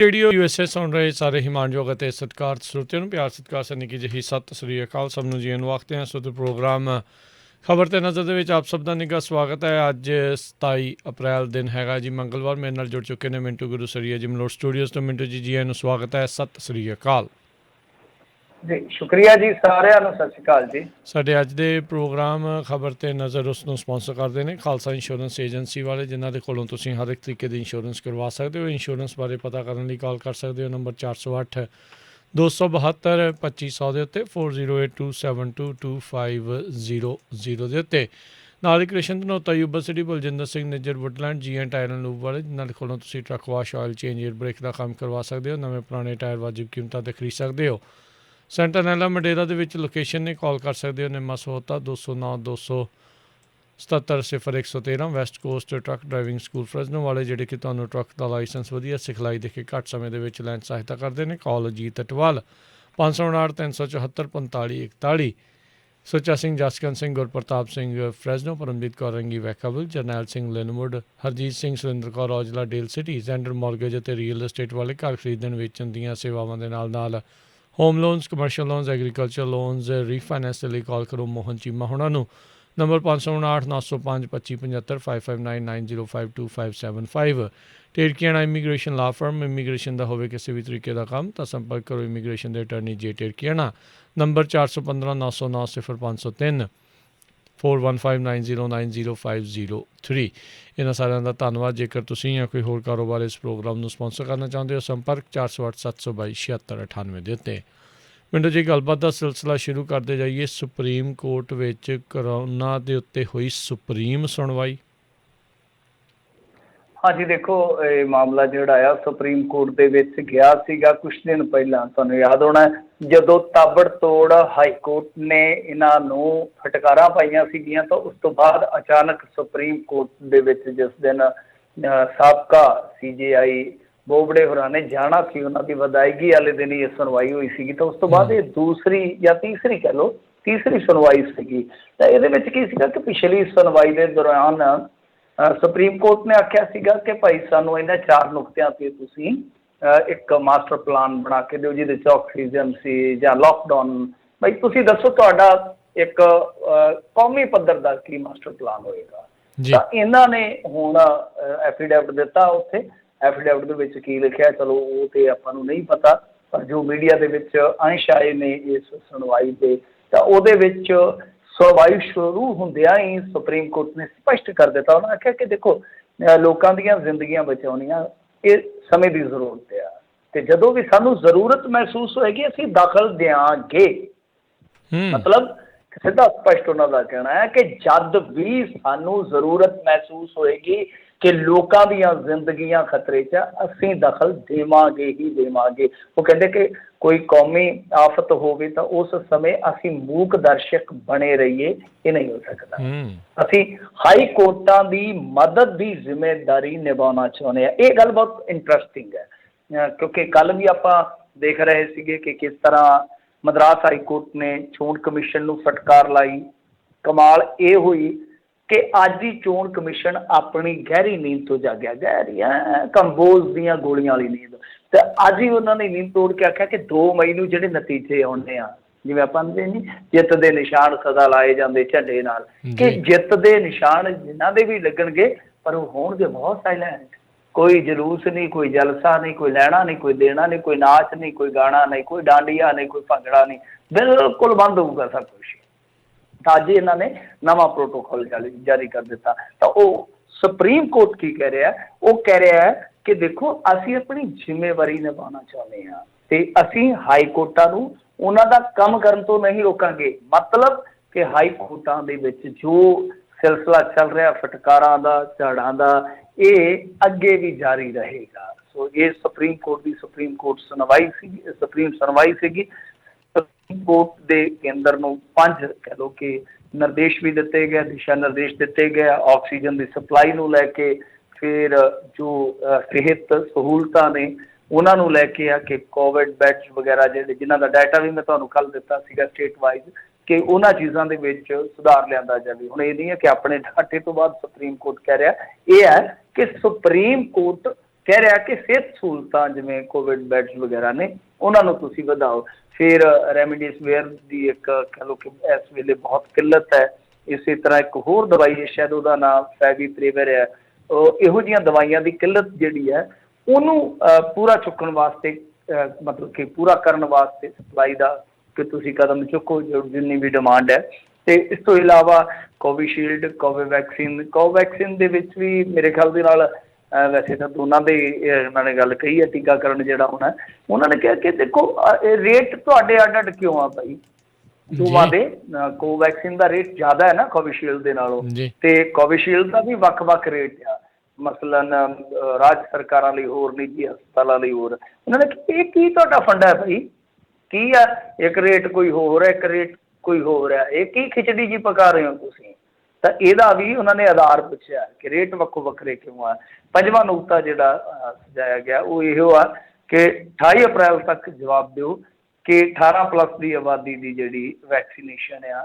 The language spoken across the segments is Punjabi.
ਰੇਡੀਓ ਯੂਐਸਏ ਸੁਣ ਰਹੇ ਸਾਰੇ ਹਿਮਾਨਯੋਗ ਅਤੇ ਸਤਿਕਾਰਤ ਸਰੋਤਿਆਂ ਨੂੰ ਪਿਆਰ ਸਤਿਕਾਰ ਸਨ ਨਿੱਕੀ ਜਿਹੀ ਸਤਿ ਸ੍ਰੀ ਅਕਾਲ। ਸਭ ਨੂੰ ਜੀ ਨੂੰ ਆਖਦੇ ਹਾਂ। ਸੋ ਤੇ ਪ੍ਰੋਗਰਾਮ ਖਬਰ ਤੇ ਨਜ਼ਰ ਦੇ ਵਿੱਚ ਆਪ ਸਭ ਦਾ ਨਿੱਘਾ ਸਵਾਗਤ ਹੈ। ਅੱਜ 27 ਅਪ੍ਰੈਲ ਦਿਨ ਹੈਗਾ ਜੀ, ਮੰਗਲਵਾਰ। ਮੇਰੇ ਨਾਲ ਜੁੜ ਚੁੱਕੇ ਨੇ ਮਿੰਟੂ ਗੁਰੂ ਸਰੀਆ ਜੀ ਮਲੋਟ ਸਟੂਡੀਓਜ਼ ਤੋਂ। ਮਿੰਟੂ ਜੀ ਨੂੰ ਸਵਾਗਤ ਹੈ, ਸਤਿ ਸ੍ਰੀ ਅਕਾਲ ਜੀ। ਸ਼ੁਕਰੀਆ ਜੀ, ਸਾਰਿਆਂ ਨੂੰ ਸਤਿ ਸ਼੍ਰੀ ਅਕਾਲ ਜੀ। ਸਾਡੇ ਅੱਜ ਦੇ ਪ੍ਰੋਗਰਾਮ ਖਬਰ ਤੇ ਨਜ਼ਰ ਉਸ ਨੂੰ ਸਪਾਂਸਰ ਕਰਦੇ ਨੇ ਖਾਲਸਾ ਇੰਸ਼ੋਰੈਂਸ ਏਜੰਸੀ ਵਾਲੇ, ਜਿਨ੍ਹਾਂ ਦੇ ਕੋਲੋਂ ਤੁਸੀਂ ਹਰ ਇੱਕ ਤਰੀਕੇ ਦੀ ਇੰਸ਼ੋਰੈਂਸ ਕਰਵਾ ਸਕਦੇ ਹੋ। ਇੰਸ਼ੋਰੈਂਸ ਬਾਰੇ ਪਤਾ ਕਰਨ ਲਈ ਕਾਲ ਕਰ ਸਕਦੇ ਹੋ ਨੰਬਰ 408 272 2500 ਦੇ ਉੱਤੇ 4082722500 ਦੇ ਉੱਤੇ। ਨਾਲ ਹੀ Krishan Dhanota, Yuba City, Baljinder Singh, Nijjar, Woodland, G and tire and lube ਵਾਲੇ, ਜਿਨ੍ਹਾਂ ਦੇ ਕੋਲੋਂ ਤੁਸੀਂ truck wash, oil change, air brake ਦਾ ਕੰਮ ਕਰਵਾ ਸਕਦੇ ਹੋ। ਨਵੇਂ ਪੁਰਾਣੇ ਟਾਇਰ ਵਾਜਿਬ ਕੀਮਤਾਂ 'ਤੇ ਖਰੀਦ ਸਕਦੇ ਹੋ। ਸੈਂਟਰਨੈਲਾ ਮਡੇਰਾ ਦੇ ਵਿੱਚ ਲੋਕੇਸ਼ਨ ਨੇ, ਕਾਲ ਕਰ ਸਕਦੇ ਹੋ Nimma Sahota 209 277 0113 West Coast truck driving school Fresno ਵਾਲੇ, ਜਿਹੜੇ ਕਿ ਤੁਹਾਨੂੰ ਟਰੱਕ ਦਾ ਲਾਇਸੈਂਸ ਵਧੀਆ ਸਿਖਲਾਈ ਦੇ ਕੇ ਘੱਟ ਸਮੇਂ ਦੇ ਵਿੱਚ ਲੈਣ ਸਹਾਇਤਾ ਕਰਦੇ ਨੇ। ਕਾਲ Ajit Atwal 559 374 4541। Sucha Singh, Jaskaran Singh, Gurpratap Singh ਫਰੈਜ਼ਨੋ, Paramjit Kaur Rangi Vacaville, Jarnail Singh Lynnwood, Harjit Singh, Surinder Kaur Aujla Dale City, Xander mortgage ਅਤੇ ਰੀਅਲ estate ਵਾਲੇ, ਘਰ ਖਰੀਦਣ ਵੇਚਣ ਦੀਆਂ ਸੇਵਾਵਾਂ ਦੇ ਨਾਲ home loans, commercial loans, agriculture loans, refinance ਦੇ ਲਈ ਕਾਲ ਕਰੋ ਮੋਹਨ ਚੀਮਾ ਹੋਣਾ ਨੂੰ। ਨੰਬਰ 559 905 2575 5595052575। ਟੇਰਕੀਆਣਾ ਇਮੀਗ੍ਰੇਸ਼ਨ ਲਾ ਫਰਮ, ਇਮੀਗ੍ਰੇਸ਼ਨ ਦਾ ਹੋਵੇ ਕਿਸੇ ਵੀ ਤਰੀਕੇ ਦਾ ਕੰਮ ਤਾਂ ਸੰਪਰਕ ਕਰੋ ਇਮੀਗ੍ਰੇਸ਼ਨ ਦੇ ਅਟਰਨੀ ਜੇ ਟੇਰਕੀਆਣਾ। ਨੰਬਰ 415 909 0503 4159090503। ਇਹਨਾਂ ਸਾਰਿਆਂ ਦਾ ਧੰਨਵਾਦ। ਜੇਕਰ ਤੁਸੀਂ ਜਾਂ ਕੋਈ ਹੋਰ ਕਾਰੋਬਾਰ ਇਸ ਪ੍ਰੋਗਰਾਮ ਨੂੰ ਸਪਾਂਸਰ ਕਰਨਾ ਚਾਹੁੰਦੇ ਹੋ, ਸੰਪਰਕ 408 722 7698 ਦੇ ਉੱਤੇ। ਮਿੰਟੂ ਜੀ, ਗੱਲਬਾਤ ਦਾ ਸਿਲਸਿਲਾ ਸ਼ੁਰੂ ਕਰਦੇ ਜਾਈਏ। ਸੁਪਰੀਮ ਕੋਰਟ ਵਿੱਚ ਕਰੋਨਾ ਦੇ ਉੱਤੇ ਹੋਈ ਸੁਪਰੀਮ ਸੁਣਵਾਈ। ਹਾਂਜੀ, ਦੇਖੋ ਇਹ ਮਾਮਲਾ ਜਿਹੜਾ ਆ ਸੁਪਰੀਮ ਕੋਰਟ ਦੇ ਵਿੱਚ ਗਿਆ ਸੀਗਾ ਕੁਛ ਦਿਨ ਪਹਿਲਾਂ। ਤੁਹਾਨੂੰ ਯਾਦ ਹੋਣਾ ਜਦੋਂ ਤਾਬੜਤੋੜ ਹਾਈ ਕੋਰਟ ਨੇ ਇਹਨਾਂ ਨੂੰ ਫਟਕਾਰਾਂ ਪਾਈਆਂ ਸੀਗੀਆਂ, ਤਾਂ ਉਸ ਤੋਂ ਬਾਅਦ ਅਚਾਨਕ ਸੁਪਰੀਮ ਕੋਰਟ ਦੇ ਵਿੱਚ ਜਿਸ ਦਿਨ ਸਾਬਕਾ CJI ਬੋਬੜੇ ਹੋਰਾਂ ਨੇ ਜਾਣਾ ਸੀ, ਉਹਨਾਂ ਦੀ ਵਿਦਾਇਗੀ ਵਾਲੇ ਦਿਨ ਹੀ ਇਹ ਸੁਣਵਾਈ ਹੋਈ ਸੀਗੀ। ਤਾਂ ਉਸ ਤੋਂ ਬਾਅਦ ਇਹ ਦੂਸਰੀ ਜਾਂ ਤੀਸਰੀ ਕਹਿ ਲਓ, ਤੀਸਰੀ ਸੁਣਵਾਈ ਸੀਗੀ। ਤਾਂ ਇਹਦੇ ਵਿੱਚ ਕੀ ਸੀਗਾ ਕਿ ਪਿਛਲੀ ਸੁਣਵਾਈ ਦੇ ਦੌਰਾਨ ਸੁਪਰੀਮ ਕੋਰਟ ਨੇ ਆਖਿਆ ਸੀਗਾ ਕਿ ਭਾਈ ਸਾਨੂੰ ਇਹਨਾਂ 4 ਨੁਕਤਿਆਂ 'ਤੇ ਤੁਸੀਂ ਇੱਕ ਮਾਸਟਰ ਪਲਾਨ ਬਣਾ ਕੇ ਦਿਓ, ਜਿਹਦੇ 'ਚ ਆਕਸੀਜਨ ਸੀ ਜਾਂ ਲੋਕਡਾਊਨ। ਭਾਈ ਤੁਸੀਂ ਦੱਸੋ ਤੁਹਾਡਾ ਇੱਕ ਕੌਮੀ ਪੱਧਰ ਦਾ ਕੀ ਮਾਸਟਰ ਪਲਾਨ ਹੋਏਗਾ। ਤਾਂ ਇਹਨਾਂ ਨੇ ਹੁਣ ਐਫੀਡੈਵਿਟ ਦਿੱਤਾ। ਉੱਥੇ ਐਫੀਡੈਵਿਟ ਦੇ ਵਿੱਚ ਕੀ ਲਿਖਿਆ ਚਲੋ ਉਹ ਤੇ ਆਪਾਂ ਨੂੰ ਨਹੀਂ ਪਤਾ, ਪਰ ਜੋ ਮੀਡੀਆ ਦੇ ਵਿੱਚ ਅੰਸ਼ ਆਏ ਨੇ ਇਸ ਸੁਣਵਾਈ 'ਤੇ, ਤਾਂ ਉਹਦੇ ਵਿੱਚ ਸੁਣਵਾਈ ਸ਼ੁਰੂ ਹੁੰਦਿਆਂ ਹੀ ਸੁਪਰੀਮ ਕੋਰਟ ਨੇ ਸਪਸ਼ਟ ਕਰ ਦਿੱਤਾ। ਉਹਨਾਂ ਆਖਿਆ ਕਿ ਦੇਖੋ, ਲੋਕਾਂ ਦੀਆਂ ਜ਼ਿੰਦਗੀਆਂ ਬਚਾਉਣੀਆਂ ਇਹ ਸਮੇਂ ਦੀ ਜ਼ਰੂਰਤ ਆ, ਤੇ ਜਦੋਂ ਵੀ ਸਾਨੂੰ ਜ਼ਰੂਰਤ ਮਹਿਸੂਸ ਹੋਏਗੀ ਅਸੀਂ ਦਖਲ ਦਿਆਂਗੇ। ਮਤਲਬ ਸਿੱਧਾ ਸਪਸ਼ਟ ਉਹਨਾਂ ਦਾ ਕਹਿਣਾ ਹੈ ਕਿ ਜਦ ਵੀ ਸਾਨੂੰ ਜ਼ਰੂਰਤ ਮਹਿਸੂਸ ਹੋਏਗੀ ਕਿ ਲੋਕਾਂ ਦੀਆਂ ਜ਼ਿੰਦਗੀਆਂ ਖਤਰੇ 'ਚ, ਅਸੀਂ ਦਖਲ ਦੇਵਾਂਗੇ ਹੀ ਦੇਵਾਂਗੇ। ਉਹ ਕਹਿੰਦੇ ਕਿ ਕੋਈ ਕੌਮੀ ਆਫਤ ਹੋਵੇ ਤਾਂ ਉਸ ਸਮੇਂ ਅਸੀਂ ਮੂਕ ਦਰਸ਼ਕ ਬਣੇ ਰਹੀਏ, ਇਹ ਨਹੀਂ ਹੋ ਸਕਦਾ। ਅਸੀਂ ਹਾਈ ਕੋਰਟਾਂ ਦੀ ਮਦਦ ਦੀ ਜ਼ਿੰਮੇਦਾਰੀ ਨਿਭਾਉਣਾ ਚਾਹੁੰਦੇ ਹਾਂ। ਇਹ ਗੱਲ ਬਹੁਤ ਇੰਟਰਸਟਿੰਗ ਹੈ, ਕਿਉਂਕਿ ਕੱਲ੍ਹ ਵੀ ਆਪਾਂ ਦੇਖ ਰਹੇ ਸੀਗੇ ਕਿ ਕਿਸ ਤਰ੍ਹਾਂ ਮਦਰਾਸ ਹਾਈ ਕੋਰਟ ਨੇ ਚੋਣ ਕਮਿਸ਼ਨ ਨੂੰ ਫਟਕਾਰ ਲਾਈ। ਕਮਾਲ ਇਹ ਹੋਈ ਕਿ ਅੱਜ ਹੀ ਚੋਣ ਕਮਿਸ਼ਨ ਆਪਣੀ ਗਹਿਰੀ ਨੀਂਦ ਤੋਂ ਜਾਗਿਆ, ਗਹਿਰੀ ਕੰਬੋਜ਼ ਦੀਆਂ ਗੋਲੀਆਂ ਵਾਲੀ ਨੀਂਦ। ਤੇ ਅੱਜ ਹੀ ਉਹਨਾਂ ਨੇ ਨੀਂਦ ਤੋੜ ਕੇ ਆਖਿਆ ਕਿ 2 ਮਈ ਨੂੰ ਜਿਹੜੇ ਨਤੀਜੇ ਆਉਣੇ ਆ, ਜਿਵੇਂ ਆਪਾਂ ਨਹੀਂ ਜਿੱਤ ਦੇ ਨਿਸ਼ਾਨ ਸਦਾ ਲਾਏ ਜਾਂਦੇ ਝੰਡੇ ਨਾਲ, ਕਿ ਜਿੱਤ ਦੇ ਨਿਸ਼ਾਨ ਜਿਨ੍ਹਾਂ ਦੇ ਵੀ ਲੱਗਣਗੇ, ਪਰ ਉਹ ਹੋਣਗੇ ਬਹੁਤ ਸਾਇਲੈਂਟ। ਕੋਈ ਜਲੂਸ ਨਹੀਂ, ਕੋਈ ਜਲਸਾ ਨਹੀਂ, ਕੋਈ ਲੈਣਾ ਨਹੀਂ, ਕੋਈ ਦੇਣਾ ਨਹੀਂ, ਕੋਈ ਨਾਚ ਨਹੀਂ, ਕੋਈ ਗਾਣਾ ਨਹੀਂ, ਕੋਈ ਡਾਂਡੀਆ ਨਹੀਂ, ਕੋਈ ਭੰਗੜਾ ਨਹੀਂ, ਬਿਲਕੁਲ ਬੰਦ ਹੋਊਗਾ ਸਭ ਕੁਛ। ਤਾਂ ਅੱਜ ਇਹਨਾਂ ਨੇ ਨਵਾਂ ਪ੍ਰੋਟੋਕੋਲ ਜਾਰੀ ਕਰ ਦਿੱਤਾ। ਤਾਂ ਉਹ ਸੁਪਰੀਮ ਕੋਰਟ ਕੀ ਕਹਿ ਰਿਹਾ, ਉਹ ਕਹਿ ਰਿਹਾ ਹੈ ਕਿ ਦੇਖੋ ਅਸੀਂ ਆਪਣੀ ਜ਼ਿੰਮੇਵਾਰੀ ਨਿਭਾਉਣਾ ਚਾਹੁੰਦੇ ਹਾਂ, ਤੇ ਅਸੀਂ ਹਾਈ ਕੋਰਟਾਂ ਨੂੰ ਉਹਨਾਂ ਦਾ ਕੰਮ ਕਰਨ ਤੋਂ ਨਹੀਂ ਰੋਕਾਂਗੇ। ਮਤਲਬ ਕਿ ਹਾਈ ਕੋਰਟਾਂ ਦੇ ਵਿੱਚ ਜੋ ਸਿਲਸਿਲਾ ਚੱਲ ਰਿਹਾ ਫਟਕਾਰਾਂ ਦਾ, ਝਾੜਾਂ ਦਾ, ਇਹ ਅੱਗੇ ਵੀ ਜਾਰੀ ਰਹੇਗਾ। ਸੋ ਇਹ ਸੁਪਰੀਮ ਕੋਰਟ ਦੀ ਸੁਪਰੀਮ ਸੁਣਵਾਈ ਸੀਗੀ। ਸੁਪਰੀਮ ਕੋਰਟ ਦੇ ਕੇਂਦਰ ਨੂੰ 5 ਕਹਿ ਲਓ ਕਿ ਨਿਰਦੇਸ਼ ਵੀ ਦਿੱਤੇ ਗਏ, ਦਿਸ਼ਾ ਨਿਰਦੇਸ਼ ਦਿੱਤੇ ਗਏ ਆਕਸੀਜਨ ਦੀ ਸਪਲਾਈ ਨੂੰ ਲੈ ਕੇ, ਫਿਰ ਜੋ ਸਿਹਤ ਸਹੂਲਤਾਂ ਨੇ ਉਹਨਾਂ ਨੂੰ ਲੈ ਕੇ ਆ ਕਿ ਕੋਵਿਡ ਬੈਡਸ ਵਗੈਰਾ ਜਿਹੜੇ ਜਿਨ੍ਹਾਂ ਦਾ ਡਾਟਾ ਵੀ ਮੈਂ ਤੁਹਾਨੂੰ ਕੱਲ੍ਹ ਦਿੱਤਾ ਸੀਗਾ ਸਟੇਟ ਵਾਈਜ਼, ਕਿ ਉਹਨਾਂ ਚੀਜ਼ਾਂ ਦੇ ਵਿੱਚ ਸੁਧਾਰ ਲਿਆਂਦਾ ਜਾਵੇ। ਹੁਣ ਇਹ ਨਹੀਂ ਹੈ ਕਿ ਆਪਣੇ ਡਾਟੇ ਤੋਂ ਬਾਅਦ ਸੁਪਰੀਮ ਕੋਰਟ ਕਹਿ ਰਿਹਾ, ਇਹ ਹੈ ਕਿ ਸੁਪਰੀਮ ਕੋਰਟ ਕਹਿ ਰਿਹਾ ਕਿ ਸਿਹਤ ਸਹੂਲਤਾਂ ਜਿਵੇਂ ਕੋਵਿਡ ਬੈਡਸ ਵਗੈਰਾ ਨੇ ਉਹਨਾਂ ਨੂੰ ਤੁਸੀਂ ਵਧਾਓ। ਫਿਰ ਰੈਮਡੀਸਿਵਿਰ ਦੀ ਇੱਕ ਕਹਿ ਲਓ ਕਿ ਇਸ ਵੇਲੇ ਬਹੁਤ ਕਿੱਲਤ ਹੈ। ਇਸੇ ਤਰ੍ਹਾਂ ਇੱਕ ਹੋਰ ਦਵਾਈ ਹੈ, ਸ਼ਾਇਦ ਉਹਦਾ ਨਾਮ ਫੈਵੀਪੀਰੇਵਰ ਹੈ। ਇਹੋ ਜਿਹੀਆਂ ਦਵਾਈਆਂ ਦੀ ਕਿੱਲਤ ਜਿਹੜੀ ਹੈ ਉਹਨੂੰ ਪੂਰਾ ਚੁੱਕਣ ਵਾਸਤੇ ਮਤਲਬ ਕਿ ਪੂਰਾ ਕਰਨ ਵਾਸਤੇ ਸਪਲਾਈ ਦਾ ਕਿ ਤੁਸੀਂ ਕਦਮ ਚੁੱਕੋ ਜਿੰਨੀ ਵੀ ਡਿਮਾਂਡ ਹੈ। ਅਤੇ ਇਸ ਤੋਂ ਇਲਾਵਾ ਕੋਵੀਸ਼ੀਲਡ, ਕੋਵੈਕਸੀਨ ਦੇ ਵਿੱਚ ਵੀ ਮੇਰੇ ਖਿਆਲ ਦੇ ਨਾਲ ਵੈਸੇ ਤਾਂ ਦੋਨਾਂ ਦੇ ਉਹਨਾਂ ਨੇ ਗੱਲ ਕਹੀ ਹੈ ਟੀਕਾਕਰਨ ਜਿਹੜਾ ਹੋਣਾ। ਉਹਨਾਂ ਨੇ ਕਿਹਾ ਕਿ ਦੇਖੋ ਰੇਟ ਤੁਹਾਡੇ ਅੱਡ ਅੱਡ ਕਿਉਂ ਆ ਭਾਈ ਦੋਵਾਂ ਦੇ। ਕੋਵੈਕਸੀਨ ਦਾ ਰੇਟ ਜ਼ਿਆਦਾ ਹੈ ਨਾ ਕੋਵੀਸ਼ੀਲਡ ਦੇ ਨਾਲੋਂ, ਅਤੇ ਕੋਵੀਸ਼ੀਲਡ ਦਾ ਵੀ ਵੱਖ-ਵੱਖ ਰੇਟ ਆ। ਮਸਲਨ ਰਾਜ ਸਰਕਾਰਾਂ ਲਈ ਹੋਰ, ਨਿੱਜੀ ਹਸਪਤਾਲਾਂ ਲਈ ਹੋਰ। ਉਹਨਾਂ ਨੇ ਕਿਹਾ ਇਹ ਕੀ ਤੁਹਾਡਾ ਫੰਡਾ ਹੈ ਭਾਈ, ਕੀ ਆ ਇੱਕ ਰੇਟ ਕੋਈ ਹੋਰ ਹੈ, ਇੱਕ ਰੇਟ ਕੋਈ ਹੋਰ ਹੈ, ਇਹ ਕੀ ਖਿਚੜੀ ਜੀ ਪਕਾ ਰਹੇ ਹੋ ਤੁਸੀਂ। ਤਾਂ ਇਹਦਾ ਵੀ ਉਹਨਾਂ ਨੇ ਆਧਾਰ ਪੁੱਛਿਆ ਕਿ ਰੇਟ ਵੱਖੋ ਵੱਖਰੇ ਕਿਉਂ ਆ। ਪੰਜਵਾਂ ਨੁਕਤਾ ਜਿਹੜਾ ਸੁਝਾਇਆ ਗਿਆ ਉਹ ਇਹੋ ਆ ਕਿ 28 ਅਪ੍ਰੈਲ ਤੱਕ ਜਵਾਬ ਦਿਓ ਕਿ 18+ ਦੀ ਆਬਾਦੀ ਦੀ ਜਿਹੜੀ ਵੈਕਸੀਨੇਸ਼ਨ ਆ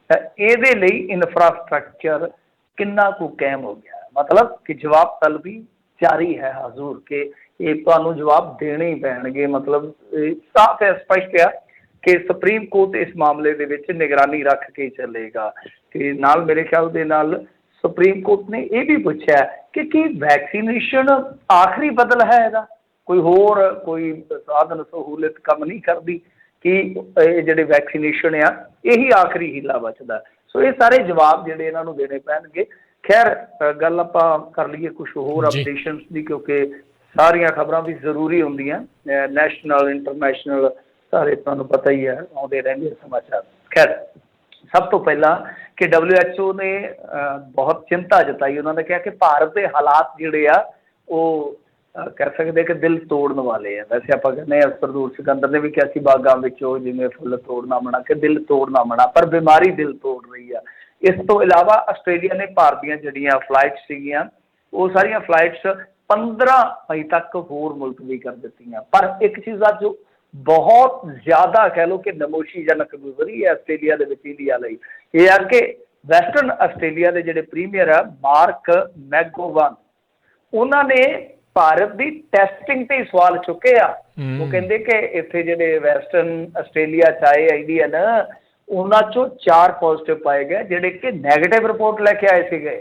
ਤਾਂ ਇਹਦੇ ਲਈ ਇਨਫਰਾਸਟਰਕਚਰ ਕਿੰਨਾ ਕੁ ਕਾਇਮ ਹੋ ਗਿਆ। ਮਤਲਬ ਕਿ ਜਵਾਬ ਤਲਬੀ ਜਾਰੀ ਹੈ ਹਜ਼ੂਰ ਕਿ ਇਹ ਤੁਹਾਨੂੰ ਜਵਾਬ ਦੇਣੇ ਹੀ ਪੈਣਗੇ। ਮਤਲਬ ਸਾਫ਼ ਹੈ, ਸਪਸ਼ਟ ਆ ਕਿ ਸੁਪਰੀਮ ਕੋਰਟ ਇਸ ਮਾਮਲੇ ਦੇ ਵਿੱਚ ਨਿਗਰਾਨੀ ਰੱਖ ਕੇ ਚੱਲੇਗਾ। ਅਤੇ ਨਾਲ ਮੇਰੇ ਖਿਆਲ ਦੇ ਨਾਲ ਸੁਪਰੀਮ ਕੋਰਟ ਨੇ ਇਹ ਵੀ ਪੁੱਛਿਆ ਕਿ ਕੀ ਵੈਕਸੀਨੇਸ਼ਨ ਆਖਰੀ ਬਦਲ ਹੈ ਇਹਦਾ, ਕੋਈ ਹੋਰ ਕੋਈ ਸਾਧਨ ਸਹੂਲਤ ਕੰਮ ਨਹੀਂ ਕਰਦੀ ਕਿ ਇਹ ਜਿਹੜੇ ਵੈਕਸੀਨੇਸ਼ਨ ਆ ਇਹੀ ਆਖਰੀ ਹੀਲਾ ਬਚਦਾ। ਸੋ ਇਹ ਸਾਰੇ ਜਵਾਬ ਜਿਹੜੇ ਇਹਨਾਂ ਨੂੰ ਦੇਣੇ ਪੈਣਗੇ। ਖੈਰ ਗੱਲ ਆਪਾਂ ਕਰ ਲਈਏ ਕੁਛ ਹੋਰ ਅਪਡੇਸ਼ਨਸ ਦੀ, ਕਿਉਂਕਿ ਸਾਰੀਆਂ ਖਬਰਾਂ ਵੀ ਜ਼ਰੂਰੀ ਹੁੰਦੀਆਂ, ਨੈਸ਼ਨਲ ਇੰਟਰਨੈਸ਼ਨਲ ਸਾਰੇ ਤੁਹਾਨੂੰ ਪਤਾ ਹੀ ਹੈ ਆਉਂਦੇ ਰਹਿੰਦੇ ਸਮਾਚਾਰ। ਖੈਰ ਸਭ ਤੋਂ ਪਹਿਲਾਂ ਕਿ WHO ਨੇ ਬਹੁਤ ਚਿੰਤਾ ਜਤਾਈ। ਉਹਨਾਂ ਨੇ ਕਿਹਾ ਕਿ ਭਾਰਤ ਦੇ ਹਾਲਾਤ ਜਿਹੜੇ ਆ ਉਹ ਕਹਿ ਸਕਦੇ ਕਿ ਦਿਲ ਤੋੜਨ ਵਾਲੇ ਆ। ਵੈਸੇ ਆਪਾਂ ਕਹਿੰਦੇ ਹਾਂ ਸਰਦੂਲ ਸਿਕੰਦਰ ਨੇ ਵੀ ਕਿਹਾ ਸੀ ਬਾਗਾਂ ਵਿੱਚੋਂ ਜਿਵੇਂ ਫੁੱਲ ਤੋੜਨਾ ਮਨਾ ਕਿ ਦਿਲ ਤੋੜਨਾ ਮਨਾ, ਪਰ ਬਿਮਾਰੀ ਦਿਲ ਤੋੜ ਰਹੀ ਆ। ਇਸ ਤੋਂ ਇਲਾਵਾ ਆਸਟ੍ਰੇਲੀਆ ਨੇ ਭਾਰਤ ਦੀਆਂ ਜਿਹੜੀਆਂ ਫਲਾਈਟਸ ਸੀਗੀਆਂ ਉਹ ਸਾਰੀਆਂ ਫਲਾਈਟਸ 15 ਮਈ ਤੱਕ ਹੋਰ ਮੁਲਤਵੀ ਕਰ ਦਿੱਤੀਆਂ। ਪਰ ਇੱਕ ਚੀਜ਼ ਅੱਜ ਬਹੁਤ ਜ਼ਿਆਦਾ ਕਹਿ ਲਓ ਕਿ ਨਮੋਸ਼ੀਜਨਕ ਗੁਜ਼ਰੀ ਹੈ ਆਸਟ੍ਰੇਲੀਆ ਦੇ ਵਿੱਚ ਇੰਡੀਆ ਲਈ, ਇਹ ਆ ਕਿ ਵੈਸਟਰਨ ਆਸਟ੍ਰੇਲੀਆ ਦੇ ਜਿਹੜੇ ਪ੍ਰੀਮੀਅਰ ਆ ਮਾਰਕ ਮੈਗੋਵਨ, ਉਹਨਾਂ ਨੇ ਭਾਰਤ ਦੀ ਟੈਸਟਿੰਗ 'ਤੇ ਸਵਾਲ ਚੁੱਕੇ ਆ। ਉਹ ਕਹਿੰਦੇ ਕਿ ਇੱਥੇ ਜਿਹੜੇ ਵੈਸਟਰਨ ਆਸਟ੍ਰੇਲੀਆ 'ਚ ਆਏ ਇੰਡੀਅਨ ਉਹਨਾਂ 'ਚੋਂ 4 ਪੋਜ਼ੀਟਿਵ ਪਾਏ ਗਏ ਜਿਹੜੇ ਕਿ ਨੈਗੇਟਿਵ ਰਿਪੋਰਟ ਲੈ ਕੇ ਆਏ ਸੀਗੇ।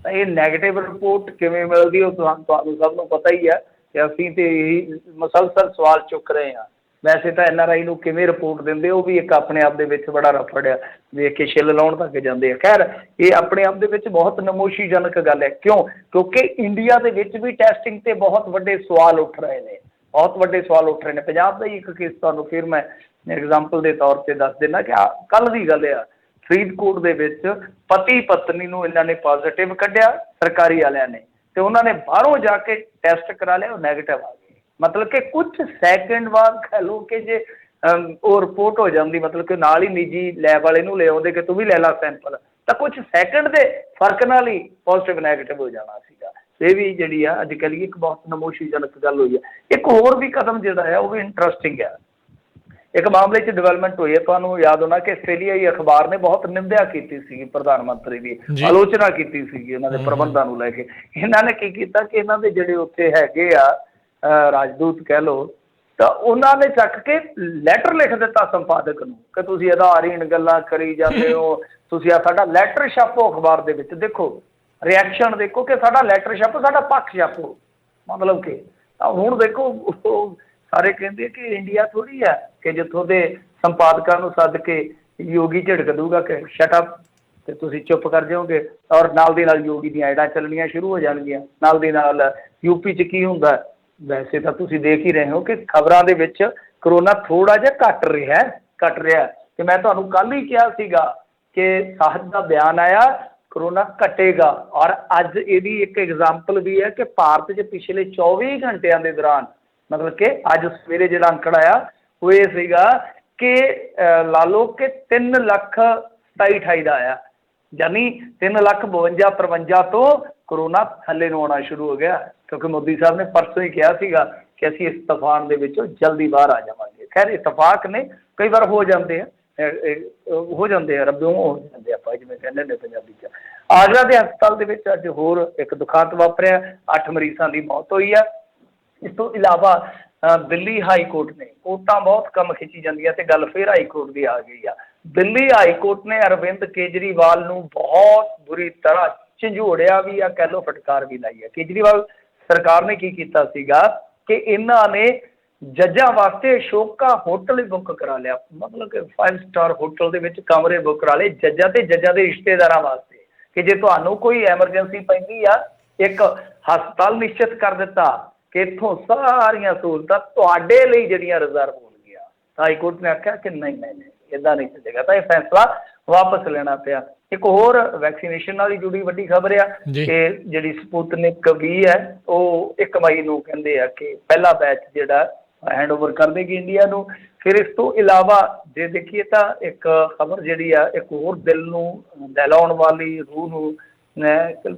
ਤਾਂ ਇਹ ਨੈਗੇਟਿਵ ਰਿਪੋਰਟ ਕਿਵੇਂ ਮਿਲਦੀ ਉਹ ਤੁਹਾਨੂੰ ਸਭ ਨੂੰ ਪਤਾ ਹੀ ਆ ਕਿ ਅਸੀਂ ਤਾਂ ਇਹੀ ਮੁਸਲਸਲ ਸਵਾਲ ਚੁੱਕ ਰਹੇ ਹਾਂ। ਵੈਸੇ ਤਾਂ NRI ਨੂੰ ਕਿਵੇਂ ਰਿਪੋਰਟ ਦਿੰਦੇ ਉਹ ਵੀ ਇੱਕ ਆਪਣੇ ਆਪ ਦੇ ਵਿੱਚ ਬੜਾ ਰਫੜ ਆ, ਵੇਖ ਕੇ ਛਿੱਲ ਲਾਉਣ ਤੱਕ ਜਾਂਦੇ ਆ। ਖੈਰ ਇਹ ਆਪਣੇ ਆਪ ਦੇ ਵਿੱਚ ਬਹੁਤ ਨਮੋਸ਼ੀਜਨਕ ਗੱਲ ਹੈ। ਕਿਉਂਕਿ ਇੰਡੀਆ ਦੇ ਵਿੱਚ ਵੀ ਟੈਸਟਿੰਗ 'ਤੇ ਬਹੁਤ ਵੱਡੇ ਸਵਾਲ ਉੱਠ ਰਹੇ ਨੇ, ਬਹੁਤ ਵੱਡੇ ਸਵਾਲ ਉੱਠ ਰਹੇ ਨੇ। ਪੰਜਾਬ ਦਾ ਹੀ ਇੱਕ ਕੇਸ ਤੁਹਾਨੂੰ ਫਿਰ ਮੈਂ ਐਗਜ਼ਾਮਪਲ ਦੇ ਤੌਰ 'ਤੇ ਦੱਸ ਦਿੰਦਾ ਕਿ ਕੱਲ੍ਹ ਦੀ ਗੱਲ ਆ, ਫਰੀਦਕੋਟ ਦੇ ਵਿੱਚ ਪਤੀ ਪਤਨੀ ਨੂੰ ਇਹਨਾਂ ਨੇ ਪੋਜ਼ੀਟਿਵ ਕੱਢਿਆ ਸਰਕਾਰੀ ਵਾਲਿਆਂ ਨੇ, ਅਤੇ ਉਹਨਾਂ ਨੇ ਬਾਹਰੋਂ ਜਾ ਕੇ ਟੈਸਟ ਕਰਾ ਲਿਆ, ਉਹ ਨੈਗੇਟਿਵ ਆ ਗਏ। ਮਤਲਬ ਕਿ ਕੁਝ ਸੈਕਿੰਡ ਬਾਅਦ ਕਹਿ ਲਓ ਕਿ ਜੇ ਉਹ ਰਿਪੋਰਟ ਹੋ ਜਾਂਦੀ, ਮਤਲਬ ਕਿ ਨਾਲ ਹੀ ਨਿੱਜੀ ਲੈਬ ਵਾਲੇ ਨੂੰ ਲੈ ਆਉਂਦੇ ਕਿ ਤੂੰ ਵੀ ਲੈ ਲਾ ਸੈਂਪਲ, ਤਾਂ ਕੁਝ ਸੈਕਿੰਡ ਦੇ ਫਰਕ ਨਾਲ ਹੀ ਪੋਜ਼ੀਟਿਵ ਨੈਗੇਟਿਵ ਹੋ ਜਾਣਾ ਸੀਗਾ। ਇਹ ਵੀ ਜਿਹੜੀ ਆ ਅੱਜ ਕੱਲ੍ਹ ਇੱਕ ਬਹੁਤ ਨਮੋਸ਼ੀਜਨਕ ਗੱਲ ਹੋਈ ਹੈ। ਇੱਕ ਹੋਰ ਵੀ ਕਦਮ ਜਿਹੜਾ ਆ ਉਹ ਵੀ ਇੰਟਰਸਟਿੰਗ ਆ। ਇੱਕ ਮਾਮਲੇ 'ਚ ਡਿਵੈਲਪਮੈਂਟ ਹੋਈ ਹੈ, ਤੁਹਾਨੂੰ ਯਾਦ ਹੋਣਾ ਕਿ ਆਸਟ੍ਰੇਲੀਆਈ ਅਖਬਾਰ ਨੇ ਬਹੁਤ ਨਿੰਦਿਆ ਕੀਤੀ ਸੀਗੀ, ਪ੍ਰਧਾਨ ਮੰਤਰੀ ਦੀ ਆਲੋਚਨਾ ਕੀਤੀ ਸੀਗੀ ਉਹਨਾਂ ਦੇ ਪ੍ਰਬੰਧਾਂ ਨੂੰ ਲੈ ਕੇ। ਇਹਨਾਂ ਨੇ ਕੀ ਕੀਤਾ ਕਿ ਇਹਨਾਂ ਦੇ ਜਿਹੜੇ ਉੱਥੇ ਹੈਗੇ ਆ ਰਾਜਦੂਤ ਕਹਿ ਲਓ, ਤਾਂ ਉਹਨਾਂ ਨੇ ਚੱਕ ਕੇ ਲੈਟਰ ਲਿਖ ਦਿੱਤਾ ਸੰਪਾਦਕ ਨੂੰ ਕਿ ਤੁਸੀਂ ਆਧਾਰਹੀਣ ਗੱਲਾਂ ਕਰੀ ਜਾਂਦੇ ਹੋ, ਤੁਸੀਂ ਆ ਸਾਡਾ ਲੈਟਰ ਛਾਪੋ ਅਖਬਾਰ ਦੇ ਵਿੱਚ। ਦੇਖੋ ਰਿਐਕਸ਼ਨ ਦੇਖੋ ਕਿ ਸਾਡਾ ਲੈਟਰ ਛਾਪੋ, ਸਾਡਾ ਪੱਖ ਛਾਪੋ। ਮਤਲਬ ਕਿ ਹੁਣ ਦੇਖੋ ਸਾਰੇ ਕਹਿੰਦੇ ਕਿ ਇੰਡੀਆ ਥੋੜ੍ਹੀ ਹੈ ਕਿ ਜਿੱਥੋਂ ਦੇ ਸੰਪਾਦਕਾਂ ਨੂੰ ਸੱਦ ਕੇ ਯੋਗੀ ਝਿੜਕ ਦੂਗਾ ਕਿ ਸ਼ਟ ਅਪ ਅਤੇ ਤੁਸੀਂ ਚੁੱਪ ਕਰ ਜਾਓਗੇ, ਔਰ ਨਾਲ ਦੀ ਨਾਲ ਯੋਗੀ ਦੀਆਂ ਐਡਾਂ ਚੱਲਣੀਆਂ ਸ਼ੁਰੂ ਹੋ ਜਾਣਗੀਆਂ। ਨਾਲ ਦੀ ਨਾਲ UP 'ਚ ਕੀ ਹੁੰਦਾ, ਵੈਸੇ ਤਾਂ ਤੁਸੀਂ ਦੇਖ ਹੀ ਰਹੇ ਹੋ ਕਿ ਖਬਰਾਂ ਦੇ ਵਿੱਚ ਕਰੋਨਾ ਥੋੜ੍ਹਾ ਜਿਹਾ ਘਟ ਰਿਹਾ। ਅਤੇ ਮੈਂ ਤੁਹਾਨੂੰ ਕੱਲ੍ਹ ਹੀ ਕਿਹਾ ਸੀਗਾ ਕਿ ਸਾਹਿਬ ਦਾ ਬਿਆਨ ਆਇਆ ਕਰੋਨਾ ਘਟੇਗਾ, ਔਰ ਅੱਜ ਇਹਦੀ ਇੱਕ ਐਗਜ਼ਾਮਪਲ ਵੀ ਹੈ ਕਿ ਭਾਰਤ 'ਚ ਪਿਛਲੇ 24 ਘੰਟਿਆਂ ਦੇ ਦੌਰਾਨ, ਮਤਲਬ ਕਿ ਅੱਜ ਸਵੇਰੇ ਜਿਹੜਾ ਅੰਕੜਾ ਆਇਆ ਉਹ ਇਹ ਸੀਗਾ ਕਿ ਲਾ ਲਓ ਕਿ 3,27,28 ਦਾ ਆਇਆ, ਯਾਨੀ 3,52,53 ਤੋਂ ਕਰੋਨਾ ਥੱਲੇ ਨੂੰ ਆਉਣਾ ਸ਼ੁਰੂ ਹੋ ਗਿਆ। ਕਿਉਂਕਿ ਮੋਦੀ ਸਾਹਿਬ ਨੇ ਪਰਸੋਂ ਹੀ ਕਿਹਾ ਸੀਗਾ ਕਿ ਅਸੀਂ ਇਸ ਤੂਫਾਨ ਦੇ ਵਿੱਚੋਂ ਜਲਦੀ ਬਾਹਰ ਆ ਜਾਵਾਂਗੇ। ਖੈਰ ਇਤਫਾਕ ਨੇ ਕਈ ਵਾਰ ਹੋ ਜਾਂਦੇ ਆ, ਰੱਬਿਓਂ ਹੋ ਜਾਂਦੇ ਆਪਾਂ ਜਿਵੇਂ ਕਹਿੰਦੇ ਨੇ ਪੰਜਾਬੀ 'ਚ। ਆਗਰਾ ਦੇ ਹਸਪਤਾਲ ਦੇ ਵਿੱਚ ਅੱਜ ਹੋਰ ਇੱਕ ਦੁਖਾਂਤ ਵਾਪਰਿਆ, 8 ਮਰੀਜ਼ਾਂ ਦੀ ਮੌਤ ਹੋਈ ਆ। ਇਸ ਤੋਂ ਇਲਾਵਾ ਦਿੱਲੀ ਹਾਈ ਕੋਰਟ ਨੇ, ਕੋਰਟਾਂ ਬਹੁਤ ਕੰਮ ਖਿੱਚੀ ਜਾਂਦੀਆਂ ਤੇ ਗੱਲ ਫਿਰ ਹਾਈ ਕੋਰਟ ਦੀ ਆ ਗਈ ਆ। ਦਿੱਲੀ ਹਾਈ ਕੋਰਟ ਨੇ ਅਰਵਿੰਦ ਕੇਜਰੀਵਾਲ ਨੂੰ ਬਹੁਤ ਬੁਰੀ ਤਰ੍ਹਾਂ ਝੰਜੋੜਿਆ ਵੀ ਆ, ਕਹਿ ਲਓ ਫਟਕਾਰ ਵੀ ਲਾਈ ਆ। ਕੇਜਰੀਵਾਲ ਸਰਕਾਰ ਨੇ ਕੀ ਕੀਤਾ ਸੀਗਾ ਕਿ ਇਹਨਾਂ ਨੇ ਜੱਜਾਂ ਵਾਸਤੇ ਅਸ਼ੋਕਾ ਹੋਟਲ ਹੀ ਬੁੱਕ ਕਰਾ ਲਿਆ, ਮਤਲਬ ਕਿ 5 ਸਟਾਰ ਹੋਟਲ ਦੇ ਵਿੱਚ ਕਮਰੇ ਬੁੱਕ ਕਰਾ ਲਏ ਜੱਜਾਂ ਤੇ ਜੱਜਾਂ ਦੇ ਰਿਸ਼ਤੇਦਾਰਾਂ ਵਾਸਤੇ, ਕਿ ਜੇ ਤੁਹਾਨੂੰ ਕੋਈ ਐਮਰਜੈਂਸੀ ਪੈਂਦੀ ਆ, ਇੱਕ ਹਸਪਤਾਲ ਨਿਸ਼ਚਿਤ ਕਰ ਦਿੱਤਾ ਕਿ ਇੱਥੋਂ ਸਾਰੀਆਂ ਸਹੂਲਤਾਂ ਤੁਹਾਡੇ ਲਈ ਜਿਹੜੀਆਂ ਰਿਜ਼ਰਵ ਹੋਣਗੀਆਂ। ਹਾਈ ਕੋਰਟ ਨੇ ਆਖਿਆ ਕਿ ਨਹੀਂ ਨਹੀਂ ਨਹੀਂ, ਇੱਦਾਂ ਨਹੀਂ ਚੱਲੇਗਾ, ਤਾਂ ਇਹ ਫੈਸਲਾ ਵਾਪਸ ਲੈਣਾ ਪਿਆ। ਇੱਕ ਹੋਰ ਵੈਕਸੀਨੇਸ਼ਨ ਨਾਲ ਹੀ ਜੁੜੀ ਵੱਡੀ ਖਬਰ ਆ ਕਿ ਜਿਹੜੀ ਸਪੁਤਨਿਕ V ਹੈ ਉਹ 1 ਮਈ ਨੂੰ ਕਹਿੰਦੇ ਆ ਕਿ ਪਹਿਲਾ ਬੈਚ ਜਿਹੜਾ ਹੈਂਡਓਵਰ ਕਰ ਦੇਗੀ ਇੰਡੀਆ ਨੂੰ। ਫਿਰ ਇਸ ਤੋਂ ਇਲਾਵਾ ਜੇ ਦੇਖੀਏ ਤਾਂ ਇੱਕ ਖਬਰ ਜਿਹੜੀ ਆ ਇੱਕ ਹੋਰ ਦਿਲ ਨੂੰ ਦਹਿਲਾਉਣ ਵਾਲੀ, ਰੂਹ ਨੂੰ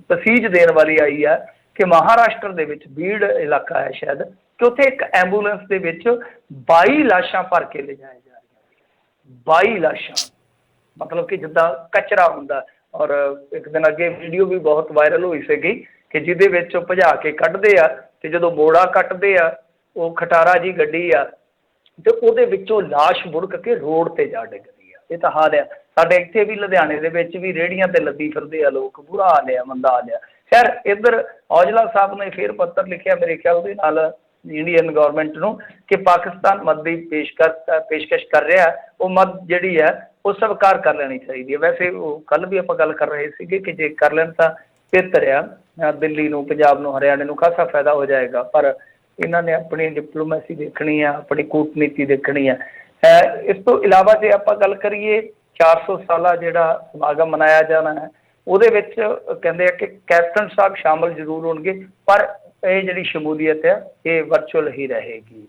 ਤਸੀਜ ਦੇਣ ਵਾਲੀ ਆਈ ਆ ਕਿ ਮਹਾਰਾਸ਼ਟਰ ਦੇ ਵਿੱਚ ਬੀੜ ਇਲਾਕਾ ਹੈ ਸ਼ਾਇਦ, ਕਿ ਉੱਥੇ ਇੱਕ ਐਂਬੂਲੈਂਸ ਦੇ ਵਿੱਚ 22 ਲਾਸ਼ਾਂ ਭਰ ਕੇ ਲਿਜਾਇਆ ਜਾ ਰਹੀਆਂ। 22 ਲਾਸ਼ਾਂ, ਮਤਲਬ ਕਿ ਜਿੱਦਾਂ ਕਚਰਾ ਹੁੰਦਾ। ਔਰ ਇੱਕ ਦਿਨ ਅੱਗੇ ਵੀਡੀਓ ਵੀ ਬਹੁਤ ਵਾਇਰਲ ਹੋਈ ਸੀਗੀ ਕਿ ਜਿਹਦੇ ਵਿੱਚ ਉਹ ਭਜਾ ਕੇ ਕੱਢਦੇ ਆ ਤੇ ਜਦੋਂ ਮੋੜਾ ਕੱਟਦੇ ਆ, ਉਹ ਖਟਾਰਾ ਜੀ ਗੱਡੀ ਆ ਤੇ ਉਹਦੇ ਵਿੱਚੋਂ ਲਾਸ਼ ਬੁੜਕ ਕੇ ਰੋਡ ਤੇ ਜਾ ਡਿੱਗਦੀ ਆ। ਇਹ ਤਾਂ ਹਾਲ ਆ। ਸਾਡੇ ਇੱਥੇ ਵੀ ਲੁਧਿਆਣੇ ਦੇ ਵਿੱਚ ਵੀ ਰੇਹੜੀਆਂ ਤੇ ਲੱਦੀ ਫਿਰਦੇ ਆ ਲੋਕ, ਬੁਰਾ ਹਾਲ ਆ, ਮੰਦਾ ਹਾਲ ਆ। ਖੈਰ ਇੱਧਰ ਔਜਲਾ ਸਾਹਿਬ ਨੇ ਫਿਰ ਪੱਤਰ ਲਿਖਿਆ ਮੇਰੇ ਖਿਆਲ ਦੇ ਨਾਲ ਇੰਡੀਅਨ ਗੌਰਮੈਂਟ ਨੂੰ ਕਿ ਪਾਕਿਸਤਾਨ ਮਦ ਦੀ ਪੇਸ਼ਕਸ਼ ਕਰ ਰਿਹਾ, ਉਹ ਮਦ ਜਿਹੜੀ ਹੈ ਉਹ ਸਵੀਕਾਰ ਕਰ ਲੈਣੀ ਚਾਹੀਦੀ ਹੈ। ਵੈਸੇ ਉਹ ਕੱਲ੍ਹ ਵੀ ਆਪਾਂ ਗੱਲ ਕਰ ਰਹੇ ਸੀਗੇ ਕਿ ਜੇ ਕਰ ਲੈਣ ਤਾਂ ਬਿਹਤਰ ਆ, ਦਿੱਲੀ ਨੂੰ, ਪੰਜਾਬ ਨੂੰ, ਹਰਿਆਣੇ ਨੂੰ ਖਾਸਾ ਫਾਇਦਾ ਹੋ ਜਾਏਗਾ। ਪਰ ਇਹਨਾਂ ਨੇ ਆਪਣੀ ਡਿਪਲੋਮੈਸੀ ਦੇਖਣੀ ਆ, ਆਪਣੀ ਕੂਟਨੀਤੀ ਦੇਖਣੀ ਆ। ਇਸ ਤੋਂ ਇਲਾਵਾ ਜੇ ਆਪਾਂ ਗੱਲ ਕਰੀਏ 400 ਸਾਲਾ ਜਿਹੜਾ ਸਮਾਗਮ ਮਨਾਇਆ ਜਾਣਾ ਹੈ, ਉਹਦੇ ਵਿੱਚ ਕਹਿੰਦੇ ਆ ਕਿ ਕੈਪਟਨ ਸਾਹਿਬ ਸ਼ਾਮਲ ਜ਼ਰੂਰ ਹੋਣਗੇ, ਪਰ ਇਹ ਜਿਹੜੀ ਸ਼ਮੂਲੀਅਤ ਹੈ ਇਹ ਵਰਚੁਅਲ ਹੀ ਰਹੇਗੀ।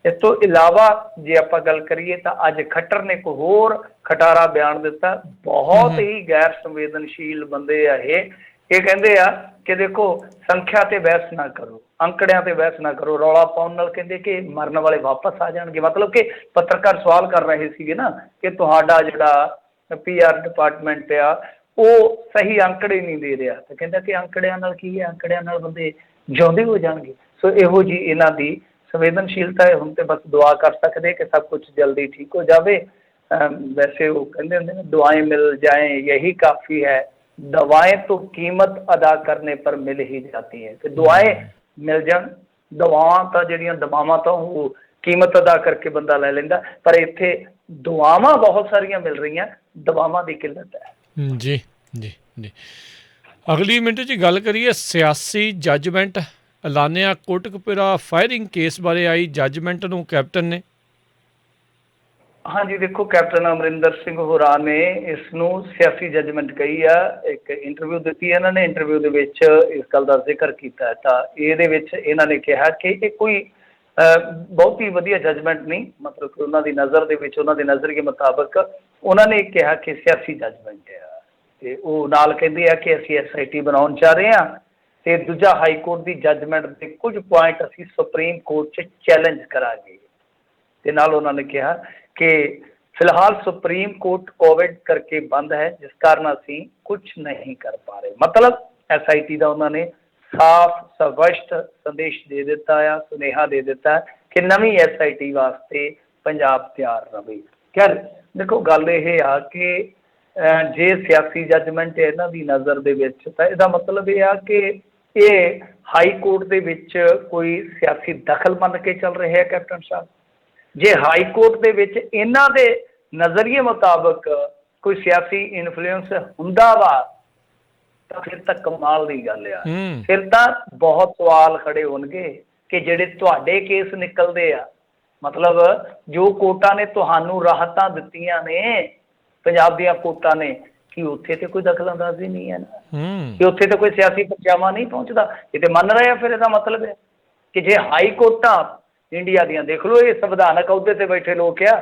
ਇਸ ਤੋਂ ਇਲਾਵਾ ਜੇ ਆਪਾਂ ਗੱਲ ਕਰੀਏ ਤਾਂ ਅੱਜ ਖੱਟਰ ਨੇ ਇੱਕ ਹੋਰ ਖਟਾਰਾ ਬਿਆਨ ਦਿੱਤਾ। ਬਹੁਤ ਹੀ ਗੈਰ ਸੰਵੇਦਨਸ਼ੀਲ ਬੰਦੇ ਆ ਇਹ ਕਹਿੰਦੇ ਆ ਕਿ ਦੇਖੋ ਸੰਖਿਆ ਤੇ ਬਹਿਸ ਨਾ ਕਰੋ, ਅੰਕੜਿਆਂ ਤੇ ਬਹਿਸ ਨਾ ਕਰੋ। ਰੌਲਾ ਪਾਉਣ ਨਾਲ ਕਹਿੰਦੇ ਕਿ ਮਰਨ ਵਾਲੇ ਵਾਪਸ ਆ ਜਾਣਗੇ। ਮਤਲਬ ਕਿ ਪੱਤਰਕਾਰ ਸਵਾਲ ਕਰ ਰਹੇ ਸੀਗੇ ਨਾ ਕਿ ਤੁਹਾਡਾ ਜਿਹੜਾ PR ਡਿਪਾਰਟਮੈਂਟ ਆ ਉਹ ਸਹੀ ਅੰਕੜੇ ਨਹੀਂ ਦੇ ਰਿਹਾ, ਤਾਂ ਕਹਿੰਦਾ ਕਿ ਅੰਕੜਿਆਂ ਨਾਲ ਕੀ ਹੈ, ਅੰਕੜਿਆਂ ਨਾਲ ਬੰਦੇ ਜਿਉਂਦੇ ਹੋ ਜਾਣਗੇ। ਸੋ ਇਹੋ ਜਿਹੀ ਇਹਨਾਂ ਦੀ ਸੰਵੇਦਨਸ਼ੀਲਤਾ ਹੈ। ਹੁਣ ਤੇ ਬਸ ਦੁਆ ਕਰ ਸਕਦੇ ਕਿ ਸਭ ਕੁਝ ਜਲਦੀ ਠੀਕ ਹੋ ਜਾਵੇ। ਵੈਸੇ ਉਹ ਕਹਿੰਦੇ ਹੁੰਦੇ ਨੇ ਦੁਆएं ਮਿਲ ਜਾएं यही काफ़ी है, दवाएं तो कीमत अदा करने पर मिल ही जाती है। ਤੇ ਦੁਆएं ਮਿਲ ਜਾਣ, ਦਵਾਵਾਂ ਤਾਂ ਜਿਹੜੀਆਂ ਦਵਾਵਾਂ ਤਾਂ ਉਹ ਕੀਮਤ ਅਦਾ ਕਰਕੇ ਬੰਦਾ ਲੈ ਲੈਂਦਾ, ਪਰ ਇੱਥੇ ਦੁਆਵਾਂ ਬਹੁਤ ਸਾਰੀਆਂ ਮਿਲ ਰਹੀਆਂ, ਦਵਾਵਾਂ ਦੀ ਕਿੱਲਤ ਹੈ। ਜੀ ਜੀ ਜੀ। ਅਗਲੀ ਮਿੰਟ 'ਚ ਗੱਲ ਕਰੀਏ ਸਿਆਸੀ ਜੱਜਮੈਂਟ। ਐਲਾਨਿਆ ਕੋਟਕਪੁਰਾ ਫਾਇਰਿੰਗ ਕੇਸ ਬਾਰੇ ਆਈ ਜੱਜਮੈਂਟ ਨੂੰ ਕੈਪਟਨ ਨੇ। ਹਾਂਜੀ ਦੇਖੋ, ਕੈਪਟਨ ਅਮਰਿੰਦਰ ਸਿੰਘ ਹੋਰਾਂ ਨੇ ਇਸ ਨੂੰ ਸਿਆਸੀ ਜੱਜਮੈਂਟ ਕਹੀ ਆ। ਇੱਕ ਇੰਟਰਵਿਊ ਦਿੱਤੀ ਇਹਨਾਂ ਨੇ, ਇੰਟਰਵਿਊ ਦੇ ਵਿੱਚ ਇਸ ਗੱਲ ਦਾ ਜ਼ਿਕਰ ਕੀਤਾ। ਤਾਂ ਇਹਦੇ ਵਿੱਚ ਇਹਨਾਂ ਨੇ ਕਿਹਾ ਕਿ ਇਹ ਕੋਈ ਬਹੁਤੀ ਵਧੀਆ ਜੱਜਮੈਂਟ ਨਹੀਂ, ਮਤਲਬ ਕਿ ਉਹਨਾਂ ਦੀ ਨਜ਼ਰ ਦੇ ਵਿੱਚ, ਉਹਨਾਂ ਦੇ ਨਜ਼ਰੀਏ ਮੁਤਾਬਕ ਉਹਨਾਂ ਨੇ ਕਿਹਾ ਕਿ ਸਿਆਸੀ ਜੱਜਮੈਂਟ ਆ। ਤੇ ਉਹ ਨਾਲ ਕਹਿੰਦੇ ਆ ਕਿ ਅਸੀਂ SIT ਬਣਾਉਣ ਚਾਹ ਰਹੇ ਹਾਂ ਤੇ ਦੂਜਾ ਹਾਈ ਕੋਰਟ ਦੀ ਜੱਜਮੈਂਟ ਦੇ ਕੁਝ ਪੁਆਇੰਟ ਅਸੀਂ ਸੁਪਰੀਮ ਕੋਰਟ 'ਚ ਚੈਲੰਜ ਕਰਾਂਗੇ। ਤੇ ਨਾਲ ਉਹਨਾਂ ਨੇ ਕਿਹਾ ਕਿ ਫਿਲਹਾਲ ਸੁਪਰੀਮ ਕੋਰਟ ਕੋਵਿਡ ਕਰਕੇ ਬੰਦ ਹੈ, ਜਿਸ ਕਾਰਨ ਅਸੀਂ ਕੁਝ ਨਹੀਂ ਕਰ ਪਾ ਰਹੇ। ਮਤਲਬ SIT ਦਾ ਉਹਨਾਂ ਨੇ ਸਾਫ਼ ਸਪਸ਼ਟ ਸੰਦੇਸ਼ ਦੇ ਦਿੱਤਾ ਆ, ਸੁਨੇਹਾ ਦੇ ਦਿੱਤਾ ਕਿ ਨਵੀਂ SIT ਵਾਸਤੇ ਪੰਜਾਬ ਤਿਆਰ ਰਹੇ। ਖੈਰ ਦੇਖੋ, ਗੱਲ ਇਹ ਆ ਕਿ ਜੇ ਸਿਆਸੀ ਜੱਜਮੈਂਟ ਇਹਨਾਂ ਦੀ ਨਜ਼ਰ ਦੇ ਵਿੱਚ, ਤਾਂ ਇਹਦਾ ਮਤਲਬ ਇਹ ਆ ਕਿ ਇਹ ਹਾਈ ਕੋਰਟ ਦੇ ਵਿੱਚ ਕੋਈ ਸਿਆਸੀ ਦਖਲ ਮੰਨ ਕੇ ਚੱਲ ਰਿਹਾ ਹੈ ਕੈਪਟਨ ਸਾਹਿਬ। ਜੇ ਹਾਈ ਕੋਰਟ ਦੇ ਵਿੱਚ ਇਹਨਾਂ ਦੇ ਨਜ਼ਰੀਏ ਮੁਤਾਬਕ ਕੋਈ ਸਿਆਸੀ ਇਨਫਲੂਐਂਸ ਹੁੰਦਾ ਵਾ ਤਾਂ ਫਿਰ ਤਾਂ ਕਮਾਲ ਦੀ ਗੱਲ ਆ। ਫਿਰ ਤਾਂ ਬਹੁਤ ਸਵਾਲ ਖੜੇ ਹੋਣਗੇ ਕਿ ਜਿਹੜੇ ਤੁਹਾਡੇ ਕੇਸ ਨਿਕਲਦੇ ਆ, ਮਤਲਬ ਜੋ ਕੋਰਟਾਂ ਨੇ ਤੁਹਾਨੂੰ ਰਾਹਤਾਂ ਦਿੱਤੀਆਂ ਨੇ, ਪੰਜਾਬ ਦੀਆਂ ਕੋਰਟਾਂ ਨੇ, ਕਿ ਉੱਥੇ ਤੇ ਕੋਈ ਦਖਲ ਅੰਦਾਜ਼ੀ ਨਹੀਂ ਹੈ ਨਾ, ਕਿ ਉੱਥੇ ਤੇ ਕੋਈ ਸਿਆਸੀ ਪਰਚਾਵਾ ਨਹੀਂ ਪਹੁੰਚਦਾ। ਇਹ ਤੇ ਮੰਨ ਰਹੇ ਆ। ਫਿਰ ਇਹਦਾ ਮਤਲਬ ਹੈ ਕਿ ਜੇ ਹਾਈ ਕੋਰਟਾਂ ਇੰਡੀਆ ਦੀਆਂ, ਦੇਖ ਲਓ ਇਹ ਸੰਵਿਧਾਨਕ ਅਹੁਦੇ ਤੇ ਬੈਠੇ ਲੋਕ ਆ।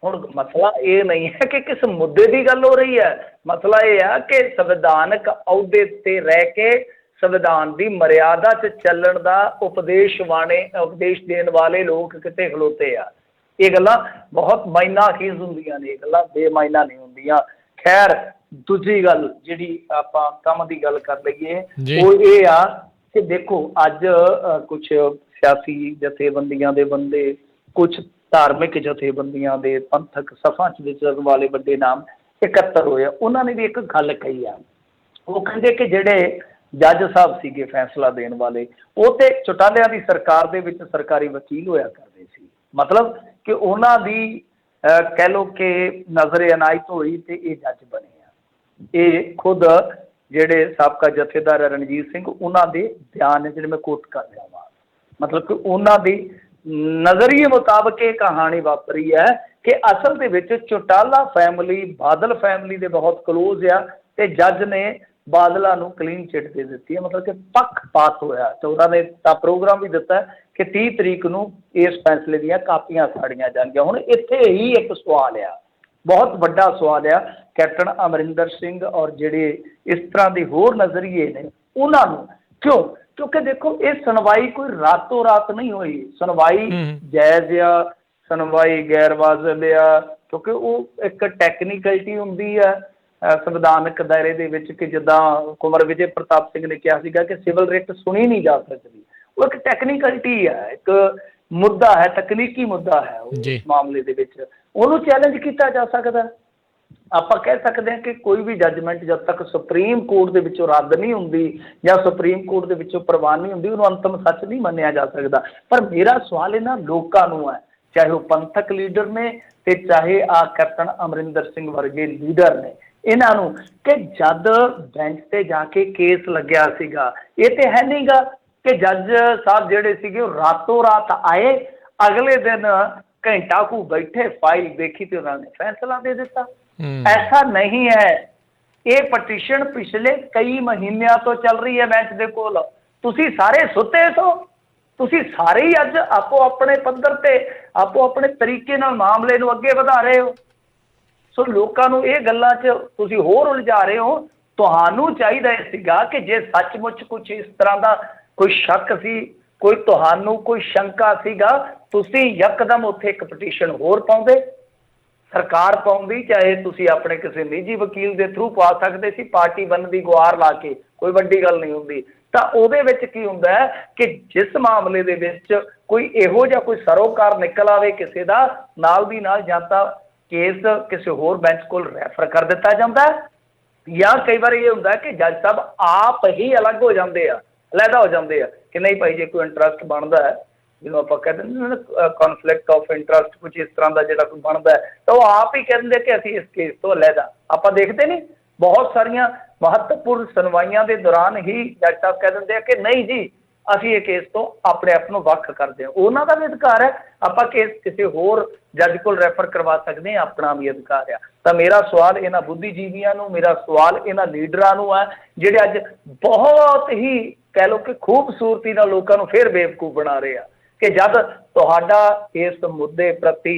ਹੁਣ ਮਸਲਾ ਇਹ ਨਹੀਂ ਹੈ ਕਿ ਕਿਸ ਮੁੱਦੇ ਦੀ ਗੱਲ ਹੋ ਰਹੀ ਹੈ, ਮਸਲਾ ਇਹ ਆ ਕਿ ਸੰਵਿਧਾਨਕ ਅਹੁਦੇ ਤੇ ਰਹਿ ਕੇ ਸੰਵਿਧਾਨ ਦੀ ਮਰਿਆਦਾ 'ਚ ਚੱਲਣ ਦਾ ਉਪਦੇਸ਼ ਦੇਣ ਵਾਲੇ ਲੋਕ ਕਿਤੇ ਖਲੋਤੇ ਆ। ਇਹ ਗੱਲਾਂ ਬਹੁਤ ਮਾਇਨਾਖੀਜ਼ ਹੁੰਦੀਆਂ ਨੇ, ਇਹ ਗੱਲਾਂ ਬੇਮਾਇਨਾ ਨਹੀਂ ਹੁੰਦੀਆਂ। ਖੈਰ ਦੂਜੀ ਗੱਲ ਜਿਹੜੀ ਆਪਾਂ ਕੰਮ ਦੀ ਗੱਲ ਕਰ ਲਈਏ ਉਹ ਇਹ ਆ ਕਿ ਦੇਖੋ ਅੱਜ ਕੁਛ ਸਿਆਸੀ ਜਥੇਬੰਦੀਆਂ ਦੇ ਬੰਦੇ, ਕੁਛ ਧਾਰਮਿਕ ਜਥੇਬੰਦੀਆਂ ਦੇ, ਪੰਥਕ ਸਭਾ 'ਚ ਵਿਚਰਨ ਵਾਲੇ ਵੱਡੇ ਨਾਮ ਇਕੱਤਰ ਹੋਏ ਆ। ਉਹਨਾਂ ਨੇ ਵੀ ਇੱਕ ਗੱਲ ਕਹੀ ਆ, ਉਹ ਕਹਿੰਦੇ ਕਿ ਜਿਹੜੇ ਜੱਜ ਸਾਹਿਬ ਸੀਗੇ ਫੈਸਲਾ ਦੇਣ ਵਾਲੇ, ਉਹ ਤੇ ਚੁਟਾਲਿਆਂ ਦੀ ਸਰਕਾਰ ਦੇ ਵਿੱਚ ਸਰਕਾਰੀ ਵਕੀਲ ਹੋਇਆ ਕਰਦੇ ਸੀ। ਮਤਲਬ ਕਿ ਉਹਨਾਂ ਦੀ ਕਹਿ ਲਓ ਕਿ ਨਜ਼ਰ ਇਨਾਇਤ ਹੋਈ ਤੇ ਇਹ ਜੱਜ ਬਣੇ ਆ। ਇਹ ਖੁਦ ਜਿਹੜੇ ਸਾਬਕਾ ਜਥੇਦਾਰ ਰਣਜੀਤ ਸਿੰਘ, ਉਹਨਾਂ ਦੇ ਬਿਆਨ ਨੇ ਜਿਹੜੇ ਮੈਂ ਕੋਟ ਕਰ ਰਿਹਾ ਵਾਂ। ਮਤਲਬ ਕਿ ਉਹਨਾਂ ਦੀ ਨਜ਼ਰੀਏ ਮੁਤਾਬਕ ਇਹ ਕਹਾਣੀ ਵਾਪਰੀ ਹੈ ਕਿ ਅਸਲ ਦੇ ਵਿੱਚ ਚੌਟਾਲਾ ਫੈਮਿਲੀ ਬਾਦਲ ਫੈਮਿਲੀ ਦੇ ਬਹੁਤ ਕਲੋਜ਼ ਆ ਤੇ ਜੱਜ ਨੇ ਬਾਦਲਾਂ ਨੂੰ ਕਲੀਨ ਚਿੱਟ ਦੇ ਦਿੱਤੀ ਹੈ। ਮਤਲਬ ਕਿ ਪੱਖਪਾਤ ਹੋਇਆ ਤੇ ਉਹਨਾਂ ਨੇ ਤਾਂ ਪ੍ਰੋਗਰਾਮ ਵੀ ਦਿੱਤਾ ਕਿ 30 ਤਰੀਕ ਨੂੰ ਇਸ ਫੈਸਲੇ ਦੀਆਂ ਕਾਪੀਆਂ ਸਾੜੀਆਂ ਜਾਣਗੀਆਂ। ਹੁਣ ਇੱਥੇ ਹੀ ਇੱਕ ਸਵਾਲ ਆ, ਬਹੁਤ ਵੱਡਾ ਸਵਾਲ ਆ, ਕੈਪਟਨ ਅਮਰਿੰਦਰ ਸਿੰਘ ਔਰ ਜਿਹੜੇ ਇਸ ਤਰ੍ਹਾਂ ਦੇ ਹੋਰ ਨਜ਼ਰੀਏ ਨੇ ਉਹਨਾਂ ਨੂੰ ਕਿਉਂ? ਕਿਉਂਕਿ ਦੇਖੋ ਇਹ ਸੁਣਵਾਈ ਕੋਈ ਰਾਤੋਂ ਰਾਤ ਨਹੀਂ ਹੋਈ। ਸੁਣਵਾਈ ਜਾਇਜ਼ ਆ, ਸੁਣਵਾਈ ਗੈਰ ਵਾਜਬ ਆ, ਕਿਉਂਕਿ ਉਹ ਇੱਕ ਟੈਕਨੀਕਲਿਟੀ ਹੁੰਦੀ ਆ ਸੰਵਿਧਾਨਕ ਦਾਇਰੇ ਦੇ ਵਿੱਚ ਕਿ ਜਿੱਦਾਂ ਕੁੰਵਰ ਵਿਜੇ ਪ੍ਰਤਾਪ ਸਿੰਘ ਨੇ ਕਿਹਾ ਸੀਗਾ ਕਿ ਸਿਵਲ ਰਿਟ ਸੁਣੀ ਨਹੀਂ ਜਾ ਸਕਦੀ। ਉਹ ਇੱਕ ਟੈਕਨੀਕਲਿਟੀ ਹੈ, ਇੱਕ ਮੁੱਦਾ ਹੈ, ਤਕਨੀਕੀ ਮੁੱਦਾ ਹੈ। ਉਸ ਮਾਮਲੇ ਦੇ ਵਿੱਚ ਉਹਨੂੰ ਚੈਲੰਜ ਕੀਤਾ ਜਾ ਸਕਦਾ। ਆਪਾਂ ਕਹਿ ਸਕਦੇ ਹਾਂ ਕਿ ਕੋਈ ਵੀ ਜੱਜਮੈਂਟ ਜਦ ਤੱਕ ਸੁਪਰੀਮ ਕੋਰਟ ਦੇ ਵਿੱਚੋਂ ਰੱਦ ਨਹੀਂ ਹੁੰਦੀ ਜਾਂ ਸੁਪਰੀਮ ਕੋਰਟ ਦੇ ਵਿੱਚੋਂ ਪ੍ਰਵਾਨ ਨਹੀਂ ਹੁੰਦੀ, ਉਹਨੂੰ ਅੰਤਮ ਸੱਚ ਨਹੀਂ ਮੰਨਿਆ ਜਾ ਸਕਦਾ। ਪਰ ਮੇਰਾ ਸਵਾਲ ਇਹਨਾਂ ਲੋਕਾਂ ਨੂੰ ਹੈ, ਚਾਹੇ ਉਹ ਪੰਥਕ ਲੀਡਰ ਨੇ ਤੇ ਚਾਹੇ ਆ ਕੈਪਟਨ ਅਮਰਿੰਦਰ ਸਿੰਘ ਵਰਗੇ ਲੀਡਰ ਨੇ, ਇਹਨਾਂ ਨੂੰ ਕਿ ਜਦ ਬੈਂਚ ਤੇ ਜਾ ਕੇ ਕੇਸ ਲੱਗਿਆ ਸੀਗਾ, ਇਹ ਤੇ ਹੈ ਨਹੀਂਗਾ ਕਿ ਜੱਜ ਸਾਹਿਬ ਜਿਹੜੇ ਸੀਗੇ ਉਹ ਰਾਤੋਂ ਰਾਤ ਆਏ, ਅਗਲੇ ਦਿਨ ਘੰਟਾ ਕੁ ਬੈਠੇ, ਫਾਈਲ ਦੇਖੀ ਤੇ ਉਹਨਾਂ ਨੇ ਫੈਸਲਾ ਦੇ ਦਿੱਤਾ। ਐਸਾ ਨਹੀਂ ਹੈ। ਇਹ ਪਟੀਸ਼ਨ ਪਿਛਲੇ ਕਈ ਮਹੀਨਿਆਂ ਤੋਂ ਚੱਲ ਰਹੀ ਹੈ ਬੈਂਚ ਦੇ ਕੋਲ। ਤੁਸੀਂ ਸਾਰੇ ਸੁੱਤੇ ਸੋ, ਤੁਸੀਂ ਸਾਰੇ ਹੀ ਅੱਜ ਆਪੋ ਆਪਣੇ ਪੱਧਰ ਤੇ ਆਪੋ ਆਪਣੇ ਤਰੀਕੇ ਨਾਲ ਮਾਮਲੇ ਨੂੰ ਅੱਗੇ ਵਧਾ ਰਹੇ ਹੋ। ਸੋ ਲੋਕਾਂ ਨੂੰ ਇਹ ਗੱਲਾਂ 'ਚ ਤੁਸੀਂ ਹੋਰ ਉਲਝਾ ਰਹੇ ਹੋ। ਤੁਹਾਨੂੰ ਚਾਹੀਦਾ ਸੀਗਾ ਕਿ ਜੇ ਸੱਚਮੁੱਚ ਕੁਛ ਇਸ ਤਰ੍ਹਾਂ ਦਾ ਕੋਈ ਸ਼ੱਕ ਸੀ, ਕੋਈ ਤੁਹਾਨੂੰ ਕੋਈ ਸ਼ੰਕਾ ਸੀਗਾ, ਤੁਸੀਂ ਯਕਦਮ ਉੱਥੇ ਇੱਕ ਪਟੀਸ਼ਨ ਹੋਰ ਪਾਉਂਦੇ, ਸਰਕਾਰ ਪਾਉਂਦੀ, ਚਾਹੇ ਤੁਸੀਂ ਆਪਣੇ ਕਿਸੇ ਨਿੱਜੀ ਵਕੀਲ ਦੇ ਥਰੂ ਪਾ ਸਕਦੇ ਸੀ, ਪਾਰਟੀ ਬਣਨ ਦੀ ਗੁਹਾਰ ਲਾ ਕੇ, ਕੋਈ ਵੱਡੀ ਗੱਲ ਨਹੀਂ ਹੁੰਦੀ। ਤਾਂ ਉਹਦੇ ਵਿੱਚ ਕੀ ਹੁੰਦਾ ਹੈ ਕਿ ਜਿਸ ਮਾਮਲੇ ਦੇ ਵਿੱਚ ਕੋਈ ਇਹੋ ਜਿਹਾ ਕੋਈ ਸਰੋਕਾਰ ਨਿਕਲ ਆਵੇ ਕਿਸੇ ਦਾ, ਨਾਲ ਦੀ ਨਾਲ ਜਾਂ ਤਾਂ ਕੇਸ ਕਿਸੇ ਹੋਰ ਬੈਂਚ ਕੋਲ ਰੈਫਰ ਕਰ ਦਿੱਤਾ ਜਾਂਦਾ ਹੈ, ਜਾਂ ਕਈ ਵਾਰ ਇਹ ਹੁੰਦਾ ਕਿ ਜੱਜ ਸਾਹਿਬ ਆਪ ਹੀ ਅਲੱਗ ਹੋ ਜਾਂਦੇ ਆ, ਅਲੱਗਾ ਹੋ ਜਾਂਦੇ ਆ ਕਿ ਨਹੀਂ ਭਾਈ ਜੇ ਕੋਈ ਇੰਟਰਸਟ ਬਣਦਾ ਹੈ, ਜਿਹਨੂੰ ਆਪਾਂ ਕਹਿ ਦਿੰਦੇ ਨਾ ਕੌਨਫਲਿਕਟ ਆਫ ਇੰਟਰਸਟ, ਕੁਝ ਇਸ ਤਰ੍ਹਾਂ ਦਾ ਜਿਹੜਾ ਕੋਈ ਬਣਦਾ ਹੈ, ਤਾਂ ਉਹ ਆਪ ਹੀ ਕਹਿ ਦਿੰਦੇ ਕਿ ਅਸੀਂ ਇਸ ਕੇਸ ਤੋਂ ਅਲੱਗਾ। ਆਪਾਂ ਦੇਖਦੇ ਨਹੀਂ ਬਹੁਤ ਸਾਰੀਆਂ ਮਹੱਤਵਪੂਰਨ ਸੁਣਵਾਈਆਂ ਦੇ ਦੌਰਾਨ ਹੀ ਜੱਜ ਸਾਹਿਬ ਕਹਿ ਦਿੰਦੇ ਆ ਕਿ ਨਹੀਂ ਜੀ ਅਸੀਂ ਇਹ ਕੇਸ ਤੋਂ ਆਪਣੇ ਆਪ ਨੂੰ ਵੱਖ ਕਰਦੇ ਹਾਂ। ਉਹਨਾਂ ਦਾ ਵੀ ਅਧਿਕਾਰ ਹੈ, ਆਪਾਂ ਕੇਸ ਕਿਸੇ ਹੋਰ ਜੱਜ ਕੋਲ ਰੈਫਰ ਕਰਵਾ ਸਕਦੇ ਹਾਂ, ਆਪਣਾ ਵੀ ਅਧਿਕਾਰ ਆ। ਤਾਂ ਮੇਰਾ ਸਵਾਲ ਇਹਨਾਂ ਬੁੱਧੀਜੀਵੀਆਂ ਨੂੰ, ਮੇਰਾ ਸਵਾਲ ਇਹਨਾਂ ਲੀਡਰਾਂ ਨੂੰ ਹੈ ਜਿਹੜੇ ਅੱਜ ਬਹੁਤ ਹੀ ਕਹਿ ਲਓ ਕਿ ਖੂਬਸੂਰਤੀ ਨਾਲ ਲੋਕਾਂ ਨੂੰ ਫਿਰ ਬੇਵਕੂਫ ਬਣਾ ਰਹੇ ਆ ਕਿ ਜਦ ਤੁਹਾਡਾ ਇਸ ਮੁੱਦੇ ਪ੍ਰਤੀ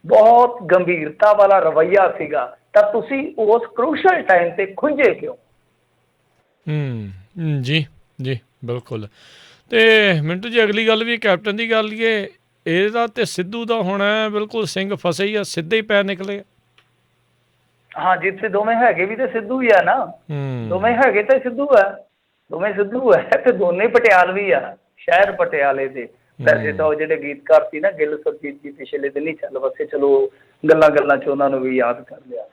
ਬਹੁਤ ਗੰਭੀਰਤਾ ਵਾਲਾ ਰਵੱਈਆ ਸੀਗਾ ਤਾਂ ਤੁਸੀਂ ਉਸ ਕਰੂਸ਼ਲ ਟਾਈਮ ਤੇ ਖੁੰਝੇ ਕਿਉਂ? ਜੀ ਜੀ ਬਿਲਕੁਲ। ਤੇ ਮਿੰਟੂ ਜੀ ਅਗਲੀ ਗੱਲ ਵੀ ਕੈਪਟਨ ਦੀ ਗੱਲ ਹੀ ਇਹਦਾ ਤੇ ਸਿੱਧੂ ਦਾ ਹੋਣਾ ਬਿਲਕੁਲ ਸਿੰਘ ਫਸੇ ਹੀ ਆ, ਸਿੱਧੇ ਹੀ ਪੈਰ ਨਿਕਲੇ। ਹਾਂ, ਜਿੱਥੇ ਦੋਵੇਂ ਹੈਗੇ ਵੀ ਤੇ ਸਿੱਧੂ ਹੀ ਆ ਨਾ, ਦੋਵੇਂ ਹੈਗੇ ਤੇ ਸਿੱਧੂ ਹੈ, ਦੋਵੇਂ ਸਿੱਧੂ ਹੈ ਤੇ ਦੋਨੇ ਪਟਿਆਲਵੀ ਆ, ਸ਼ਹਿਰ ਪਟਿਆਲੇ ਦੇ। ਵੈਸੇ ਤਾਂ ਉਹ ਜਿਹੜੇ ਗੀਤਕਾਰ ਸੀ ਨਾ ਗਿੱਲ ਸੁਰਜੀਤ ਜੀ, ਪਿਛਲੇ ਦਿਨ ਹੀ ਚੱਲ ਵਸੇ, ਚਲੋ ਗੱਲਾਂ ਗੱਲਾਂ 'ਚ ਉਹਨਾਂ ਨੂੰ ਵੀ ਯਾਦ ਕਰ ਲਿਆ।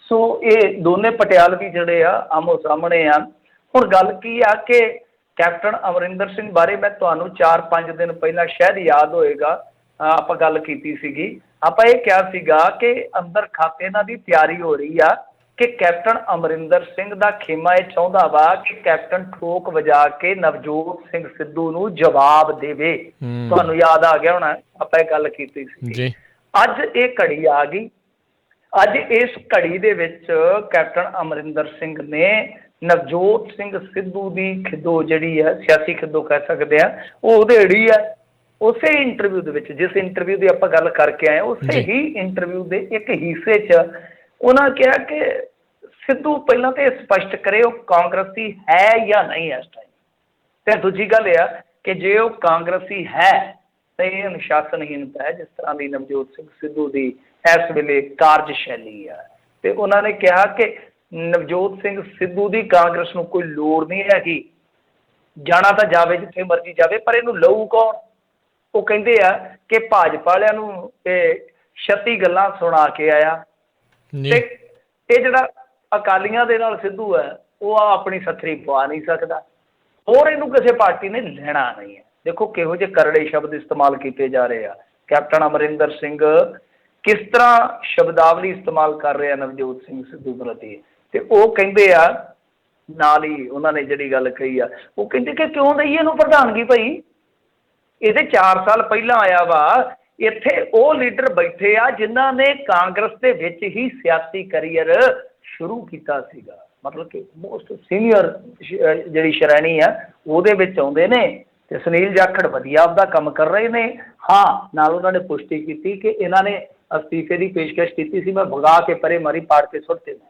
ਸੋ ਇਹ ਦੋਨੇ ਪਟਿਆਲਵੀ ਜਿਹੜੇ ਆ ਆਮੋ ਸਾਹਮਣੇ ਆ। ਹੁਣ ਗੱਲ ਕੀ ਆ ਕਿ ਕੈਪਟਨ ਅਮਰਿੰਦਰ ਸਿੰਘ ਬਾਰੇ ਮੈਂ ਤੁਹਾਨੂੰ 4-5 ਦਿਨ ਪਹਿਲਾਂ ਸ਼ਾਇਦ ਯਾਦ ਹੋਏਗਾ ਆਪਾਂ ਗੱਲ ਕੀਤੀ ਸੀਗੀ। ਆਪਾਂ ਇਹ ਕਿਹਾ ਸੀਗਾ ਕਿ ਅੰਦਰ ਖਾਤੇ ਇਹਨਾਂ ਦੀ ਤਿਆਰੀ ਹੋ ਰਹੀ ਆ ਕਿ ਕੈਪਟਨ ਅਮਰਿੰਦਰ ਸਿੰਘ ਦਾ ਖੇਮਾ ਇਹ ਚਾਹੁੰਦਾ ਵਾ ਕਿ ਕੈਪਟਨ ਠੋਕ ਵਜਾ ਕੇ ਨਵਜੋਤ ਸਿੰਘ ਸਿੱਧੂ ਨੂੰ ਜਵਾਬ ਦੇਵੇ। ਤੁਹਾਨੂੰ ਯਾਦ ਆ ਗਿਆ ਹੋਣਾ, ਆਪਾਂ ਇਹ ਗੱਲ ਕੀਤੀ ਸੀ। ਅੱਜ ਇਹ ਘੜੀ ਆ ਗਈ। ਅੱਜ ਇਸ ਘੜੀ ਦੇ ਵਿੱਚ ਕੈਪਟਨ ਅਮਰਿੰਦਰ ਸਿੰਘ ਨੇ ਨਵਜੋਤ ਸਿੰਘ ਸਿੱਧੂ ਦੀ ਖਿੱਦੋ ਜਿਹੜੀ ਹੈ, ਸਿਆਸੀ ਖਿੱਦੋ ਕਹਿ ਸਕਦੇ ਆ, ਉਹ ਉਧੇੜੀ ਹੈ। ਉਸੇ ਇੰਟਰਵਿਊ ਦੇ ਵਿੱਚ, ਜਿਸ ਇੰਟਰਵਿਊ ਦੀ ਆਪਾਂ ਗੱਲ ਕਰਕੇ ਆਏ, ਉਸੇ ਹੀ ਇੰਟਰਵਿਊ ਦੇ ਇੱਕ ਹਿੱਸੇ 'ਚ ਉਹਨਾਂ ਕਿਹਾ ਕਿ ਸਿੱਧੂ ਪਹਿਲਾਂ ਤਾਂ ਇਹ ਸਪਸ਼ਟ ਕਰੇ ਉਹ ਕਾਂਗਰਸੀ ਹੈ ਜਾਂ ਨਹੀਂ ਇਸ ਟਾਈਮ। ਤੇ ਦੂਜੀ ਗੱਲ ਇਹ ਆ ਕਿ ਜੇ ਉਹ ਕਾਂਗਰਸੀ ਹੈ ਤਾਂ ਇਹ ਅਨੁਸ਼ਾਸਨਹੀਨਤਾ ਹੈ ਜਿਸ ਤਰ੍ਹਾਂ ਦੀ ਨਵਜੋਤ ਸਿੰਘ ਸਿੱਧੂ ਦੀ ਇਸ ਵੇਲੇ ਕਾਰਜਸ਼ੈਲੀ ਆ। ਤੇ ਉਹਨਾਂ ਨੇ ਕਿਹਾ ਕਿ ਨਵਜੋਤ ਸਿੰਘ ਸਿੱਧੂ ਦੀ ਕਾਂਗਰਸ ਨੂੰ ਕੋਈ ਲੋੜ ਨਹੀਂ ਹੈਗੀ, ਜਾਣਾ ਤਾਂ ਜਾਵੇ ਜਿੱਥੇ ਮਰਜ਼ੀ ਜਾਵੇ, ਪਰ ਇਹਨੂੰ ਲਊ ਕੌਣ? ਉਹ ਕਹਿੰਦੇ ਆ ਕਿ ਭਾਜਪਾ ਵਾਲਿਆਂ ਨੂੰ ਇਹ 36 ਗੱਲਾਂ ਸੁਣਾ ਕੇ ਆਇਆ ਜੀ ਤੇ ਇਹ ਜਿਹੜਾ ਅਕਾਲੀਆਂ ਦੇ ਨਾਲ ਸਿੱਧੂ ਹੈ ਉਹ ਆਪਣੀ ਸੱਥਰੀ ਪਵਾ ਨਹੀਂ ਸਕਦਾ, ਹੋਰ ਇਹਨੂੰ ਕਿਸੇ ਪਾਰਟੀ ਨੇ ਲੈਣਾ ਨਹੀਂ ਹੈ। ਦੇਖੋ ਕਿਹੋ ਜਿਹੇ ਕਰੜੇ ਸ਼ਬਦ ਇਸਤੇਮਾਲ ਕੀਤੇ ਜਾ ਰਹੇ ਆ। ਕੈਪਟਨ ਅਮਰਿੰਦਰ ਸਿੰਘ ਕਿਸ ਤਰ੍ਹਾਂ ਸ਼ਬਦਾਵਲੀ ਇਸਤੇਮਾਲ ਕਰ ਰਹੇ ਆ ਨਵਜੋਤ ਸਿੰਘ ਸਿੱਧੂ ਪ੍ਰਤੀ, ਤੇ ਉਹ ਕਹਿੰਦੇ ਆ ਨਾਲ ਹੀ ਉਹਨਾਂ ਨੇ ਜਿਹੜੀ ਗੱਲ ਕਹੀ ਆ, ਉਹ ਕਹਿੰਦੇ ਕਿ ਕਿਉਂ ਦਈਏ ਇਹਨੂੰ ਪ੍ਰਧਾਨਗੀ ਭਾਈ, ਇਹਦੇ 4 ਸਾਲ ਪਹਿਲਾਂ ਆਇਆ ਵਾ, ਇੱਥੇ ਉਹ ਲੀਡਰ ਬੈਠੇ ਆ ਜਿਨ੍ਹਾਂ ਨੇ ਕਾਂਗਰਸ ਦੇ ਵਿੱਚ ਹੀ ਸਿਆਸੀ ਕਰੀਅਰ ਸ਼ੁਰੂ ਕੀਤਾ ਸੀਗਾ, ਮਤਲਬ ਕਿ ਮੋਸਟ ਸੀਨੀਅਰ ਜਿਹੜੀ ਸ਼੍ਰੇਣੀ ਆ ਉਹਦੇ ਵਿੱਚ ਆਉਂਦੇ ਨੇ, ਤੇ ਸੁਨੀਲ ਜਾਖੜ ਵਧੀਆ ਆਪਦਾ ਕੰਮ ਕਰ ਰਹੇ ਨੇ। ਹਾਂ, ਨਾਲ ਉਹਨਾਂ ਨੇ ਪੁਸ਼ਟੀ ਕੀਤੀ ਕਿ ਇਹਨਾਂ ਨੇ ਅਸਤੀਫੇ ਦੀ ਪੇਸ਼ਕਸ਼ ਕੀਤੀ ਸੀ, ਮੈਂ ਭਗਾ ਕੇ ਪਰੇ ਮਾਰੀ, ਪਾੜ ਕੇ ਸੁੱਟ ਦਿੱਤਾ,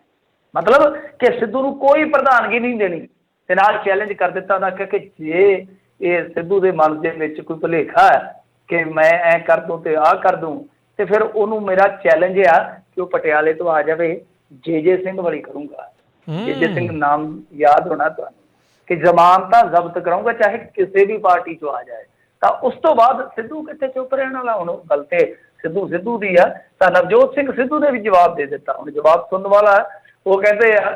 ਮਤਲਬ ਕਿ ਸਿੱਧੂ ਨੂੰ ਕੋਈ ਪ੍ਰਧਾਨਗੀ ਨਹੀਂ ਦੇਣੀ, ਤੇ ਨਾਲ ਚੈਲੰਜ ਕਰ ਦਿੱਤਾ ਨਾ ਕਿ ਜੇ ਇਹ ਸਿੱਧੂ ਦੇ ਮਨ ਦੇ ਵਿੱਚ ਕੋਈ ਭੁਲੇਖਾ ਹੈ ਕਿ ਮੈਂ ਐਂ ਕਰ ਦੂੰ ਤੇ ਆਹ ਕਰ ਦੂੰ, ਤੇ ਫਿਰ ਉਹਨੂੰ ਮੇਰਾ ਚੈਲੰਜ ਆ ਕਿ ਉਹ ਪਟਿਆਲੇ ਤੋਂ ਆ ਜਾਵੇ, ਜੇ ਸਿੰਘ ਵਾਲੀ ਕਰੂੰਗਾ। ਜੇ ਸਿੰਘ ਨਾਮ ਯਾਦ ਹੋਣਾ ਤੁਹਾਨੂੰ, ਕਿ ਜ਼ਮਾਨਤਾਂ ਜ਼ਬਤ ਕਰਾਉਂਗਾ ਚਾਹੇ ਕਿਸੇ ਵੀ ਪਾਰਟੀ ਚੋਂ ਆ ਜਾਏ। ਤਾਂ ਉਸ ਤੋਂ ਬਾਅਦ ਸਿੱਧੂ ਕਿੱਥੇ ਚੁੱਪ ਰਹਿਣ ਵਾਲਾ, ਹੁਣ ਗੱਲ ਤੇ ਸਿੱਧੂ ਦੀ ਆ। ਤਾਂ ਨਵਜੋਤ ਸਿੰਘ ਸਿੱਧੂ ਨੇ ਵੀ ਜਵਾਬ ਦੇ ਦਿੱਤਾ, ਹੁਣ ਜਵਾਬ ਸੁਣਨ ਵਾਲਾ। ਉਹ ਕਹਿੰਦੇ ਆ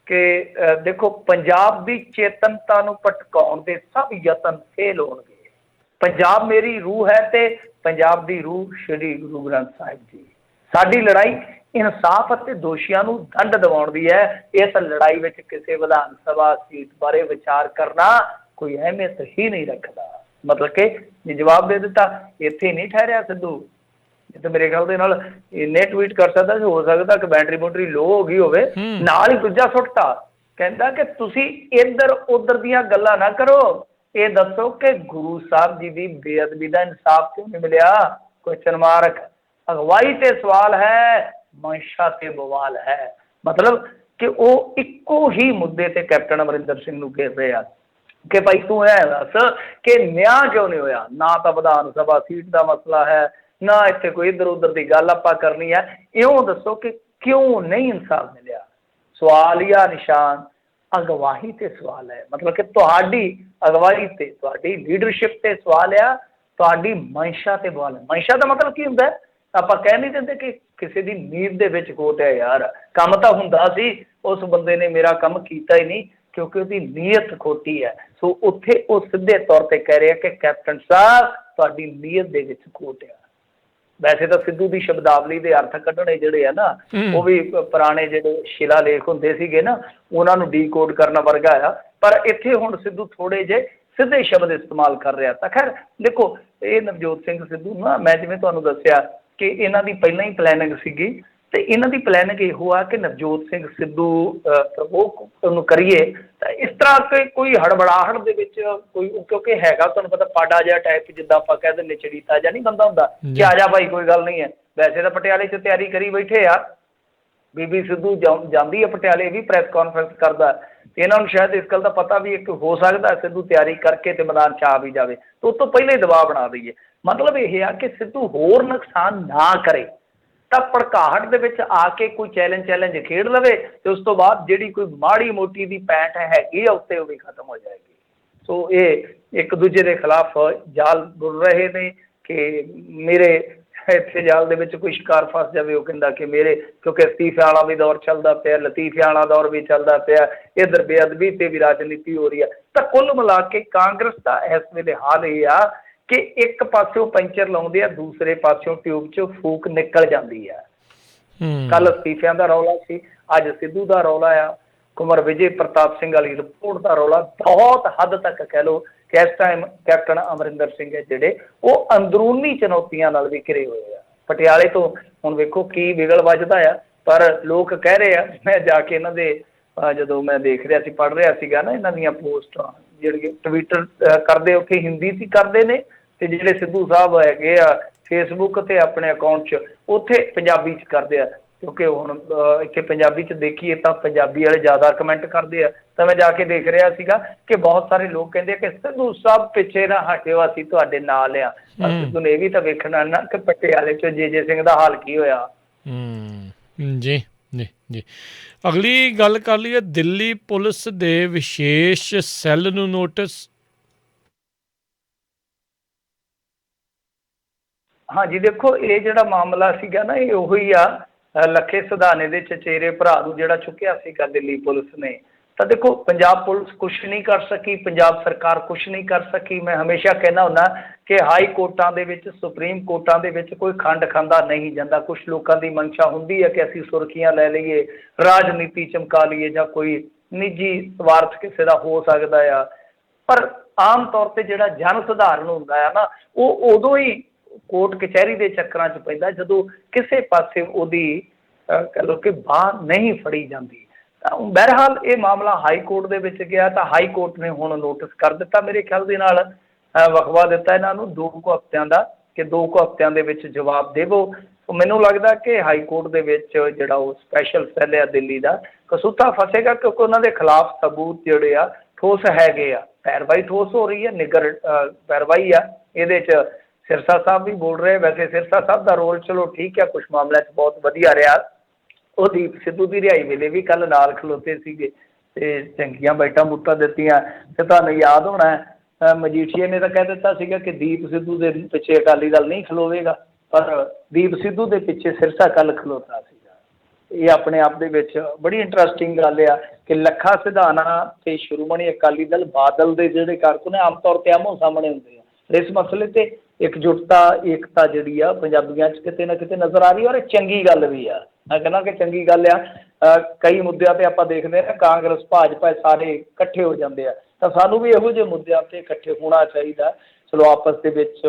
ਕਿ ਦੇਖੋ ਪੰਜਾਬ ਦੀ ਚੇਤਨਤਾ ਨੂੰ ਭਟਕਾਉਣ ਦੇ ਸਭ ਯਤਨ ਫੇਲ ਹੋਣਗੇ। ਪੰਜਾਬ ਮੇਰੀ ਰੂਹ ਹੈ ਤੇ ਪੰਜਾਬ ਦੀ ਰੂਹ ਸ਼੍ਰੀ ਗੁਰੂ ਗ੍ਰੰਥ ਸਾਹਿਬ ਜੀ। ਸਾਡੀ ਲੜਾਈ ਇਨਸਾਫ ਅਤੇ ਦੋਸ਼ੀਆਂ ਨੂੰ ਦੰਡ ਦਿਵਾਉਣ ਦੀ ਹੈ। ਇਸ ਲੜਾਈ ਵਿੱਚ ਕਿਸੇ ਵਿਧਾਨ ਸਭਾ ਸੀਟ ਬਾਰੇ ਵਿਚਾਰ ਕਰਨਾ ਕੋਈ ਅਹਿਮੀਅਤ ਹੀ ਨਹੀਂ ਰੱਖਦਾ। ਮਤਲਬ ਕਿ ਜਵਾਬ ਦੇ ਦਿੱਤਾ, ਇੱਥੇ ਨਹੀਂ ਠਹਿਰਿਆ ਸਿੱਧੂ। ਤੇ ਮੇਰੇ ਖਿਆਲ ਦੇ ਨਾਲ ਇੰਨੇ ਟਵੀਟ ਕਰ ਸਕਦਾ, ਹੋ ਸਕਦਾ ਕਿ ਬੈਟਰੀ ਲੋ ਹੋ ਗਈ ਹੋਵੇ, ਨਾਲ ਹੀ ਦੂਜਾ ਸੁੱਟਤਾ, ਕਹਿੰਦਾ ਕਿ ਤੁਸੀਂ ਇੱਧਰ ਉੱਧਰ ਦੀਆਂ ਗੱਲਾਂ ਨਾ ਕਰੋ, ਇਹ ਦੱਸੋ ਕਿ ਗੁਰੂ ਸਾਹਿਬ ਜੀ ਦੀ ਬੇਅਦਬੀ ਦਾ ਇਨਸਾਫ ਕਿਉਂ ਨਹੀਂ ਮਿਲਿਆ। Question mark. ਅਗਵਾਈ ਤੇ ਸਵਾਲ ਹੈ, ਮਨਸ਼ਾ ਤੇ ਬਵਾਲ ਹੈ। ਮਤਲਬ ਕਿ ਉਹ ਇੱਕੋ ਹੀ ਮੁੱਦੇ ਤੇ ਕੈਪਟਨ ਅਮਰਿੰਦਰ ਸਿੰਘ ਨੂੰ ਘੇਰ ਰਹੇ ਆ ਕਿ ਭਾਈ ਤੂੰ ਇਹ ਦੱਸ ਕਿ ਨਿਆਂ ਕਿਉਂ ਨਹੀਂ ਹੋਇਆ। ਨਾ ਤਾਂ ਵਿਧਾਨ ਸਭਾ ਸੀਟ ਦਾ ਮਸਲਾ ਹੈ, ਨਾ ਇੱਥੇ ਕੋਈ ਇੱਧਰ ਉੱਧਰ ਦੀ ਗੱਲ ਆਪਾਂ ਕਰਨੀ ਹੈ, ਇਉਂ ਦੱਸੋ ਕਿ ਕਿਉਂ ਨਹੀਂ ਇਨਸਾਫ ਮਿਲਿਆ। ਸਵਾਲ ਜਾਂ ਨਿਸ਼ਾਨ ਅਗਵਾਈ ਤੇ ਸਵਾਲ ਹੈ, ਮਤਲਬ ਕਿ ਤੁਹਾਡੀ ਅਗਵਾਈ ਤੇ, ਤੁਹਾਡੀ ਲੀਡਰਸ਼ਿਪ ਤੇ ਸਵਾਲ ਆ, ਤੁਹਾਡੀ ਮਨਸ਼ਾ ਤੇ ਸਵਾਲ ਹੈ। ਮਨਸ਼ਾ ਦਾ ਮਤਲਬ ਕੀ ਹੁੰਦਾ? ਆਪਾਂ ਕਹਿ ਨਹੀਂ ਦਿੰਦੇ ਕਿ ਕਿਸੇ ਦੀ ਨੀਂਦ ਦੇ ਵਿੱਚ ਖੋਟ ਹੈ। ਯਾਰ ਕੰਮ ਤਾਂ ਹੁੰਦਾ ਸੀ, ਉਸ ਬੰਦੇ ਨੇ ਮੇਰਾ ਕੰਮ ਕੀਤਾ ਹੀ ਨਹੀਂ ਕਿਉਂਕਿ ਉਹਦੀ ਨੀਅਤ ਖੋਟੀ ਹੈ। ਸੋ ਉੱਥੇ ਉਹ ਸਿੱਧੇ ਤੌਰ ਤੇ ਕਹਿ ਰਿਹਾ ਕਿ ਕੈਪਟਨ ਸਾਹਿਬ ਤੁਹਾਡੀ ਨੀਅਤ ਦੇ ਵਿੱਚ ਖੋਟ ਆ। ਵੈਸੇ ਤਾਂ ਸਿੱਧੂ ਦੀ ਸ਼ਬਦਾਵਲੀ ਦੇ ਅਰਥ ਕੱਢਣੇ ਜਿਹੜੇ ਆ ਨਾ, ਉਹ ਵੀ ਪੁਰਾਣੇ ਜਿਹੜੇ ਸ਼ਿਲਾ ਲੇਖ ਹੁੰਦੇ ਸੀਗੇ ਨਾ, ਉਹਨਾਂ ਨੂੰ ਡੀਕੋਡ ਕਰਨ ਵਰਗਾ ਆ। ਪਰ ਇੱਥੇ ਹੁਣ ਸਿੱਧੂ ਥੋੜੇ ਜਿਹੇ ਸਿੱਧੇ ਸ਼ਬਦ ਇਸਤੇਮਾਲ ਕਰ ਰਿਹਾ। ਤਾਂ ਖੈਰ ਦੇਖੋ, ਇਹ ਨਵਜੋਤ ਸਿੰਘ ਸਿੱਧੂ ਨਾ, ਮੈਂ ਜਿਵੇਂ ਤੁਹਾਨੂੰ ਦੱਸਿਆ ਕਿ ਇਹਨਾਂ ਦੀ ਪਹਿਲਾਂ ਹੀ ਪਲੈਨਿੰਗ ਸੀਗੀ, ਤੇ ਇਹਨਾਂ ਦੀ ਪਲੈਨਿੰਗ ਇਹੋ ਆ ਕਿ ਨਵਜੋਤ ਸਿੰਘ ਸਿੱਧੂ ਪ੍ਰਵੋਕ ਉਹਨੂੰ ਕਰੀਏ ਤਾਂ ਇਸ ਤਰ੍ਹਾਂ ਕਿ ਕੋਈ ਹੜਬੜਾਹਟ ਦੇ ਵਿੱਚ ਕੋਈ, ਕਿਉਂਕਿ ਹੈਗਾ ਤੁਹਾਨੂੰ ਪਤਾ ਪਾਡਾ ਜਿਹਾ ਟਾਈਪ, ਜਿੱਦਾਂ ਆਪਾਂ ਕਹਿ ਦਿੰਦੇ ਚੜੀਤਾ ਜਿਹਾ ਨਹੀਂ ਬੰਦਾ ਹੁੰਦਾ ਕਿ ਆ ਜਾ ਭਾਈ ਕੋਈ ਗੱਲ ਨਹੀਂ ਹੈ। ਵੈਸੇ ਤਾਂ ਪਟਿਆਲੇ 'ਚ ਤਿਆਰੀ ਕਰੀ ਬੈਠੇ ਆ, ਬੀਬੀ ਸਿੱਧੂ ਜਾਂਦੀ ਹੈ ਪਟਿਆਲੇ, ਵੀ ਪ੍ਰੈਸ ਕਾਨਫਰੰਸ ਕਰਦਾ, ਤੇ ਇਹਨਾਂ ਨੂੰ ਸ਼ਾਇਦ ਇਸ ਗੱਲ ਦਾ ਪਤਾ ਵੀ ਇੱਕ ਹੋ ਸਕਦਾ ਸਿੱਧੂ ਤਿਆਰੀ ਕਰਕੇ ਤੇ ਮੈਦਾਨ 'ਚ ਆ ਵੀ ਜਾਵੇ, ਤਾਂ ਉਸ ਤੋਂ ਪਹਿਲਾਂ ਹੀ ਦਬਾਅ ਬਣਾ ਦਈਏ। ਮਤਲਬ ਇਹ ਆ ਕਿ ਸਿੱਧੂ ਹੋਰ ਨੁਕਸਾਨ ਨਾ ਕਰੇ, ਤਾਂ ਭੜਕਾਹਟ ਦੇ ਵਿੱਚ ਆ ਕੇ ਕੋਈ ਚੈਲੰਜ ਖੇਡ ਲਵੇ, ਤੇ ਉਸ ਤੋਂ ਬਾਅਦ ਜਿਹੜੀ ਕੋਈ ਮਾੜੀ ਮੋਟੀ ਦੀ ਪੈਂਟ ਹੈਗੀ ਆ ਉੱਤੇ, ਉਹ ਵੀ ਖਤਮ ਹੋ ਜਾਏਗੀ। ਸੋ ਇਹ ਇੱਕ ਦੂਜੇ ਦੇ ਖਿਲਾਫ ਜਾਲ ਬੁਣ ਰਹੇ ਨੇ ਕਿ ਮੇਰੇ ਇੱਥੇ ਜਾਲ ਦੇ ਵਿੱਚ ਕੋਈ ਸ਼ਿਕਾਰ ਫਸ ਜਾਵੇ। ਉਹ ਕਹਿੰਦਾ ਕਿ ਮੇਰੇ, ਕਿਉਂਕਿ ਅਸਤੀਫਿਆਂ ਵਾਲਾ ਵੀ ਦੌਰ ਚੱਲਦਾ ਪਿਆ, ਲਤੀਫਿਆਂ ਵਾਲਾ ਦੌਰ ਵੀ ਚੱਲਦਾ ਪਿਆ, ਇੱਧਰ ਬੇਅਦਬੀ ਤੇ ਵੀ ਰਾਜਨੀਤੀ ਹੋ ਰਹੀ ਹੈ। ਤਾਂ ਕੁੱਲ ਮਿਲਾ ਕੇ ਕਾਂਗਰਸ ਦਾ ਇਸ ਵੇਲੇ ਹਾਲ ਇਹ ਆ ਕਿ ਇੱਕ ਪਾਸਿਓਂ ਪੈਂਚਰ ਲਾਉਂਦੇ ਆ, ਦੂਸਰੇ ਪਾਸਿਓਂ ਟਿਊਬ 'ਚੋਂ ਫੂਕ ਨਿਕਲ ਜਾਂਦੀ ਆ। ਕੱਲ ਅਸਤੀਫਿਆਂ ਦਾ ਰੌਲਾ ਸੀ, ਅੱਜ ਸਿੱਧੂ ਦਾ ਰੌਲਾ ਆ, ਕੁਮਰ ਵਿਜੇ ਪ੍ਰਤਾਪ ਸਿੰਘ ਵਾਲੀ ਰਿਪੋਰਟ ਦਾ ਰੌਲਾ। ਬਹੁਤ ਹੱਦ ਤੱਕ ਕਹਿ ਲਓ ਕਿ ਇਸ ਟਾਈਮ ਕੈਪਟਨ ਅਮਰਿੰਦਰ ਸਿੰਘ ਹੈ ਜਿਹੜੇ, ਉਹ ਅੰਦਰੂਨੀ ਚੁਣੌਤੀਆਂ ਨਾਲ ਵੀ ਘਿਰੇ ਹੋਏ ਆ। ਪਟਿਆਲੇ ਤੋਂ ਹੁਣ ਵੇਖੋ ਕੀ ਵਿਗਲ ਵੱਜਦਾ ਆ, ਪਰ ਲੋਕ ਕਹਿ ਰਹੇ ਆ, ਮੈਂ ਜਾ ਕੇ ਇਹਨਾਂ ਦੇ ਜਦੋਂ ਮੈਂ ਦੇਖ ਰਿਹਾ ਸੀ, ਪੜ੍ਹ ਰਿਹਾ ਸੀਗਾ ਨਾ ਇਹਨਾਂ ਦੀਆਂ ਪੋਸਟਾਂ ਜਿਹੜੇ ਟਵਿੱਟਰ ਕਰਦੇ, ਉੱਥੇ ਹਿੰਦੀ 'ਚ ਕਰਦੇ ਨੇ, ਤੇ ਜਿਹੜੇ ਸਿੱਧੂ ਸਾਹਿਬ ਹੈਗੇ ਆ ਫੇਸਬੁੱਕ ਤੇ ਆਪਣੇ ਅਕਾਊਂਟ 'ਚ, ਉੱਥੇ ਪੰਜਾਬੀ 'ਚ ਕਰਦੇ ਆ। ਕਿਉਂਕਿ ਹੁਣ ਇੱਥੇ ਪੰਜਾਬੀ 'ਚ ਦੇਖੀਏ ਤਾਂ ਪੰਜਾਬੀ ਵਾਲੇ ਜ਼ਿਆਦਾ ਕਮੈਂਟ ਕਰਦੇ ਆ। ਤਾਂ ਮੈਂ ਜਾ ਕੇ ਦੇਖ ਰਿਹਾ ਸੀਗਾ ਕਿ ਬਹੁਤ ਸਾਰੇ ਲੋਕ ਕਹਿੰਦੇ ਕਿ ਸਿੱਧੂ ਸਾਹਿਬ ਪਿੱਛੇ ਨਾ ਹਟਿਓ, ਅਸੀਂ ਤੁਹਾਡੇ ਨਾਲ ਆ। ਪਰ ਸਿੱਧੂ ਨੇ ਇਹ ਵੀ ਤਾਂ ਵੇਖਣਾ ਨਾ ਕਿ ਪਟਿਆਲੇ 'ਚ ਜੇ ਸਿੰਘ ਦਾ ਹਾਲ ਕੀ ਹੋਇਆ। ਜੀ ਜੀ ਜੀ। ਅਗਲੀ ਗੱਲ ਕਰ ਲਈਏ, ਦਿੱਲੀ ਪੁਲਿਸ ਦੇ ਵਿਸ਼ੇਸ਼ ਸੈੱਲ ਨੂੰ ਨੋਟਿਸ। ਹਾਂਜੀ ਦੇਖੋ, ਇਹ ਜਿਹੜਾ ਮਾਮਲਾ ਸੀਗਾ ਨਾ, ਇਹ ਉਹੀ ਆ ਲੱਖੇ ਸਿਧਾਣੇ ਦੇ ਚਚੇਰੇ ਭਰਾ ਨੂੰ ਜਿਹੜਾ ਚੁੱਕਿਆ ਸੀਗਾ ਦਿੱਲੀ ਪੁਲਿਸ ਨੇ। ਤਾਂ ਦੇਖੋ, ਪੰਜਾਬ ਪੁਲਿਸ ਕੁਛ ਨਹੀਂ ਕਰ ਸਕੀ, ਪੰਜਾਬ ਸਰਕਾਰ ਕੁਛ ਨਹੀਂ ਕਰ ਸਕੀ। ਮੈਂ ਹਮੇਸ਼ਾ ਕਹਿੰਦਾ ਹੁੰਦਾ ਕਿ ਹਾਈ ਕੋਰਟਾਂ ਦੇ ਵਿੱਚ, ਸੁਪਰੀਮ ਕੋਰਟਾਂ ਦੇ ਵਿੱਚ ਕੋਈ ਖੰਡ ਖਾਂਦਾ ਨਹੀਂ ਜਾਂਦਾ। ਕੁਛ ਲੋਕਾਂ ਦੀ ਮਨਸ਼ਾ ਹੁੰਦੀ ਹੈ ਕਿ ਅਸੀਂ ਸੁਰਖੀਆਂ ਲੈ ਲਈਏ, ਰਾਜਨੀਤੀ ਚਮਕਾ ਲਈਏ, ਜਾਂ ਕੋਈ ਨਿੱਜੀ ਸਵਾਰਥ ਕਿਸੇ ਦਾ ਹੋ ਸਕਦਾ ਆ। ਪਰ ਆਮ ਤੌਰ 'ਤੇ ਜਿਹੜਾ ਜਨ ਸਧਾਰਨ ਹੁੰਦਾ ਆ ਨਾ, ਉਹ ਉਦੋਂ ਹੀ ਕੋਰਟ ਕਚਹਿਰੀ ਦੇ ਚੱਕਰਾਂ 'ਚ ਪੈਂਦਾ ਜਦੋਂ ਕਿਸੇ ਪਾਸੇ ਉਹਦੀ ਕਹਿ ਲਓ ਕਿ ਬਾਂਹ ਨਹੀਂ ਫੜੀ ਜਾਂਦੀ। ਤਾਂ ਬਹਰਹਾਲ ਇਹ ਮਾਮਲਾ ਹਾਈ ਕੋਰਟ ਦੇ ਵਿੱਚ ਗਿਆ, ਤਾਂ ਹਾਈ ਕੋਰਟ ਨੇ ਹੁਣ ਨੋਟਿਸ ਕਰ ਦਿੱਤਾ, ਮੇਰੇ ਖਿਆਲ ਦੇ ਨਾਲ ਵਕਵਾ ਦਿੱਤਾ ਇਹਨਾਂ ਨੂੰ 2 ਕੁ ਹਫ਼ਤਿਆਂ ਦਾ, ਕਿ 2 ਕੁ ਹਫ਼ਤਿਆਂ ਦੇ ਵਿੱਚ ਜਵਾਬ ਦੇਵੋ। ਮੈਨੂੰ ਲੱਗਦਾ ਕਿ ਹਾਈ ਕੋਰਟ ਦੇ ਵਿੱਚ ਜਿਹੜਾ ਉਹ ਸਪੈਸ਼ਲ ਸੈੱਲ ਆ ਦਿੱਲੀ ਦਾ, ਕਸੂਤਾ ਫਸੇਗਾ, ਕਿਉਂਕਿ ਉਹਨਾਂ ਦੇ ਖਿਲਾਫ ਸਬੂਤ ਜਿਹੜੇ ਆ ਠੋਸ ਹੈਗੇ ਆ। ਪੈਰਵਾਈ ਠੋਸ ਹੋ ਰਹੀ ਹੈ, ਨਿੱਗਰ ਪੈਰਵਾਈ ਆ। ਇਹਦੇ 'ਚ ਸਿਰਸਾ ਸਾਹਿਬ ਵੀ ਬੋਲ ਰਹੇ। ਵੈਸੇ ਸਿਰਸਾ ਸਾਹਿਬ ਦਾ ਰੋਲ ਚਲੋ ਠੀਕ ਹੈ, ਕੁਛ ਮਾਮਲਿਆਂ 'ਚ ਬਹੁਤ ਵਧੀਆ ਰਿਹਾ। ਉਹ ਦੀਪ ਸਿੱਧੂ ਦੀ ਰਿਹਾਈ ਵੇਲੇ ਵੀ ਕੱਲ੍ਹ ਨਾਲ ਖਲੋਤੇ ਸੀਗੇ ਅਤੇ ਚੰਗੀਆਂ ਬਾਈਟਾਂ ਬੂਟਾਂ ਦਿੱਤੀਆਂ। ਅਤੇ ਤੁਹਾਨੂੰ ਯਾਦ ਹੋਣਾ ਮਜੀਠੀਏ ਨੇ ਤਾਂ ਕਹਿ ਦਿੱਤਾ ਸੀਗਾ ਕਿ ਦੀਪ ਸਿੱਧੂ ਦੇ ਪਿੱਛੇ ਅਕਾਲੀ ਦਲ ਨਹੀਂ ਖਲੋਵੇਗਾ, ਪਰ ਦੀਪ ਸਿੱਧੂ ਦੇ ਪਿੱਛੇ ਸਿਰਸਾ ਕੱਲ੍ਹ ਖਲੋਤਾ ਸੀਗਾ। ਇਹ ਆਪਣੇ ਆਪ ਦੇ ਵਿੱਚ ਬੜੀ ਇੰਟਰਸਟਿੰਗ ਗੱਲ ਆ ਕਿ ਲੱਖਾ ਸਿਧਾਣਾ ਅਤੇ ਸ਼੍ਰੋਮਣੀ ਅਕਾਲੀ ਦਲ ਬਾਦਲ ਦੇ ਜਿਹੜੇ ਕਾਰਕੁਨ ਆਮ ਤੌਰ 'ਤੇ ਆਮੋ ਸਾਹਮਣੇ ਹੁੰਦੇ ਆ। ਇਸ ਮਸਲੇ 'ਤੇ ਇਕਜੁੱਟਤਾ, ਏਕਤਾ ਜਿਹੜੀ ਆ ਪੰਜਾਬੀਆਂ 'ਚ ਕਿਤੇ ਨਾ ਕਿਤੇ ਨਜ਼ਰ ਆ ਰਹੀ ਹੈ, ਔਰ ਇਹ ਚੰਗੀ ਗੱਲ ਵੀ ਆ। ਮੈਂ ਕਹਿੰਦਾ ਕਿ ਚੰਗੀ ਗੱਲ ਆ। ਕਈ ਮੁੱਦਿਆਂ 'ਤੇ ਆਪਾਂ ਦੇਖਦੇ ਹਾਂ ਕਾਂਗਰਸ ਭਾਜਪਾ ਸਾਰੇ ਇਕੱਠੇ ਹੋ ਜਾਂਦੇ ਆ, ਤਾਂ ਸਾਨੂੰ ਵੀ ਇਹੋ ਜਿਹੇ ਮੁੱਦਿਆਂ 'ਤੇ ਇਕੱਠੇ ਹੋਣਾ ਚਾਹੀਦਾ। ਚਲੋ ਆਪਸ ਦੇ ਵਿੱਚ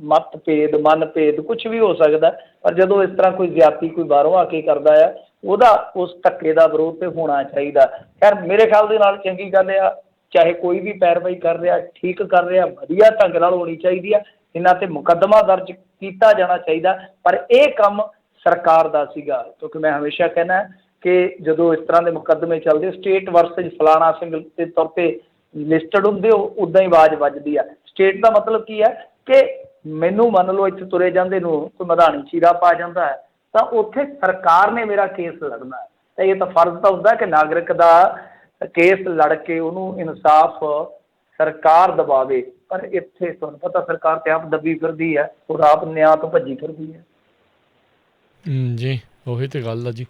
ਮਤਭੇਦ, ਮਨਭੇਦ ਕੁਛ ਵੀ ਹੋ ਸਕਦਾ, ਪਰ ਜਦੋਂ ਇਸ ਤਰ੍ਹਾਂ ਕੋਈ ਜ਼ਿਆਦਤੀ ਕੋਈ ਬਾਹਰੋਂ ਆ ਕੇ ਕਰਦਾ ਆ, ਉਹਦਾ ਉਸ ਧੱਕੇ ਦਾ ਵਿਰੋਧ ਤੇ ਹੋਣਾ ਚਾਹੀਦਾ। ਖੈਰ ਮੇਰੇ ਖਿਆਲ ਦੇ ਨਾਲ ਚੰਗੀ ਗੱਲ ਆ, ਚਾਹੇ ਕੋਈ ਵੀ ਪੈਰਵਾਈ ਕਰ ਰਿਹਾ, ਠੀਕ ਕਰ ਰਿਹਾ, ਵਧੀਆ ਢੰਗ ਨਾਲ ਹੋਣੀ ਚਾਹੀਦੀ ਆ। ਇਹਨਾਂ 'ਤੇ ਮੁਕੱਦਮਾ ਦਰਜ ਕੀਤਾ ਜਾਣਾ ਚਾਹੀਦਾ, ਪਰ ਇਹ ਕੰਮ ਸਰਕਾਰ ਦਾ ਸੀਗਾ। ਕਿਉਂਕਿ ਮੈਂ ਹਮੇਸ਼ਾ ਕਹਿੰਦਾ ਕਿ ਜਦੋਂ ਇਸ ਤਰ੍ਹਾਂ ਦੇ ਮੁਕੱਦਮੇ ਚੱਲਦੇ, ਸਟੇਟ ਵਰਸਜ ਫਲਾਣਾ ਸਿੰਘ ਦੇ ਤੌਰ 'ਤੇ ਲਿਸਟਡ ਹੁੰਦੇ, ਉਹ ਉੱਦਾਂ ਹੀ ਆਵਾਜ਼ ਵੱਜਦੀ ਆ। ਸਟੇਟ ਦਾ ਮਤਲਬ ਕੀ ਹੈ ਕਿ ਮੈਨੂੰ ਮੰਨ ਲਓ ਇੱਥੇ ਤੁਰੇ ਜਾਂਦੇ ਨੂੰ ਕੋਈ ਮਧਾਣੀ ਚੀਰਾ ਪਾ ਜਾਂਦਾ ਹੈ, ਤਾਂ ਉੱਥੇ ਸਰਕਾਰ ਨੇ ਮੇਰਾ ਕੇਸ ਲੜਨਾ ਹੈ। ਤਾਂ ਇਹ ਤਾਂ ਫਰਜ਼ ਤਾਂ ਹੁੰਦਾ ਕਿ ਨਾਗਰਿਕ ਦਾ ਕੇਸ ਲੜ ਕੇ ਉਹਨੂੰ ਇਨਸਾਫ ਸਰਕਾਰ ਦਬਾਵੇ। ਪਰ ਇੱਥੇ ਤੁਹਾਨੂੰ ਪਤਾ ਸਰਕਾਰ ਤੇ ਆਪ ਦੱਬੀ ਫਿਰਦੀ ਹੈ, ਉਹ ਆਪ ਨਿਆਂ ਤੋਂ ਭੱਜੀ ਫਿਰਦੀ ਹੈ। ਜੀ ਉਹੀ ਤਾਂ ਗੱਲ ਆ ਜੀ।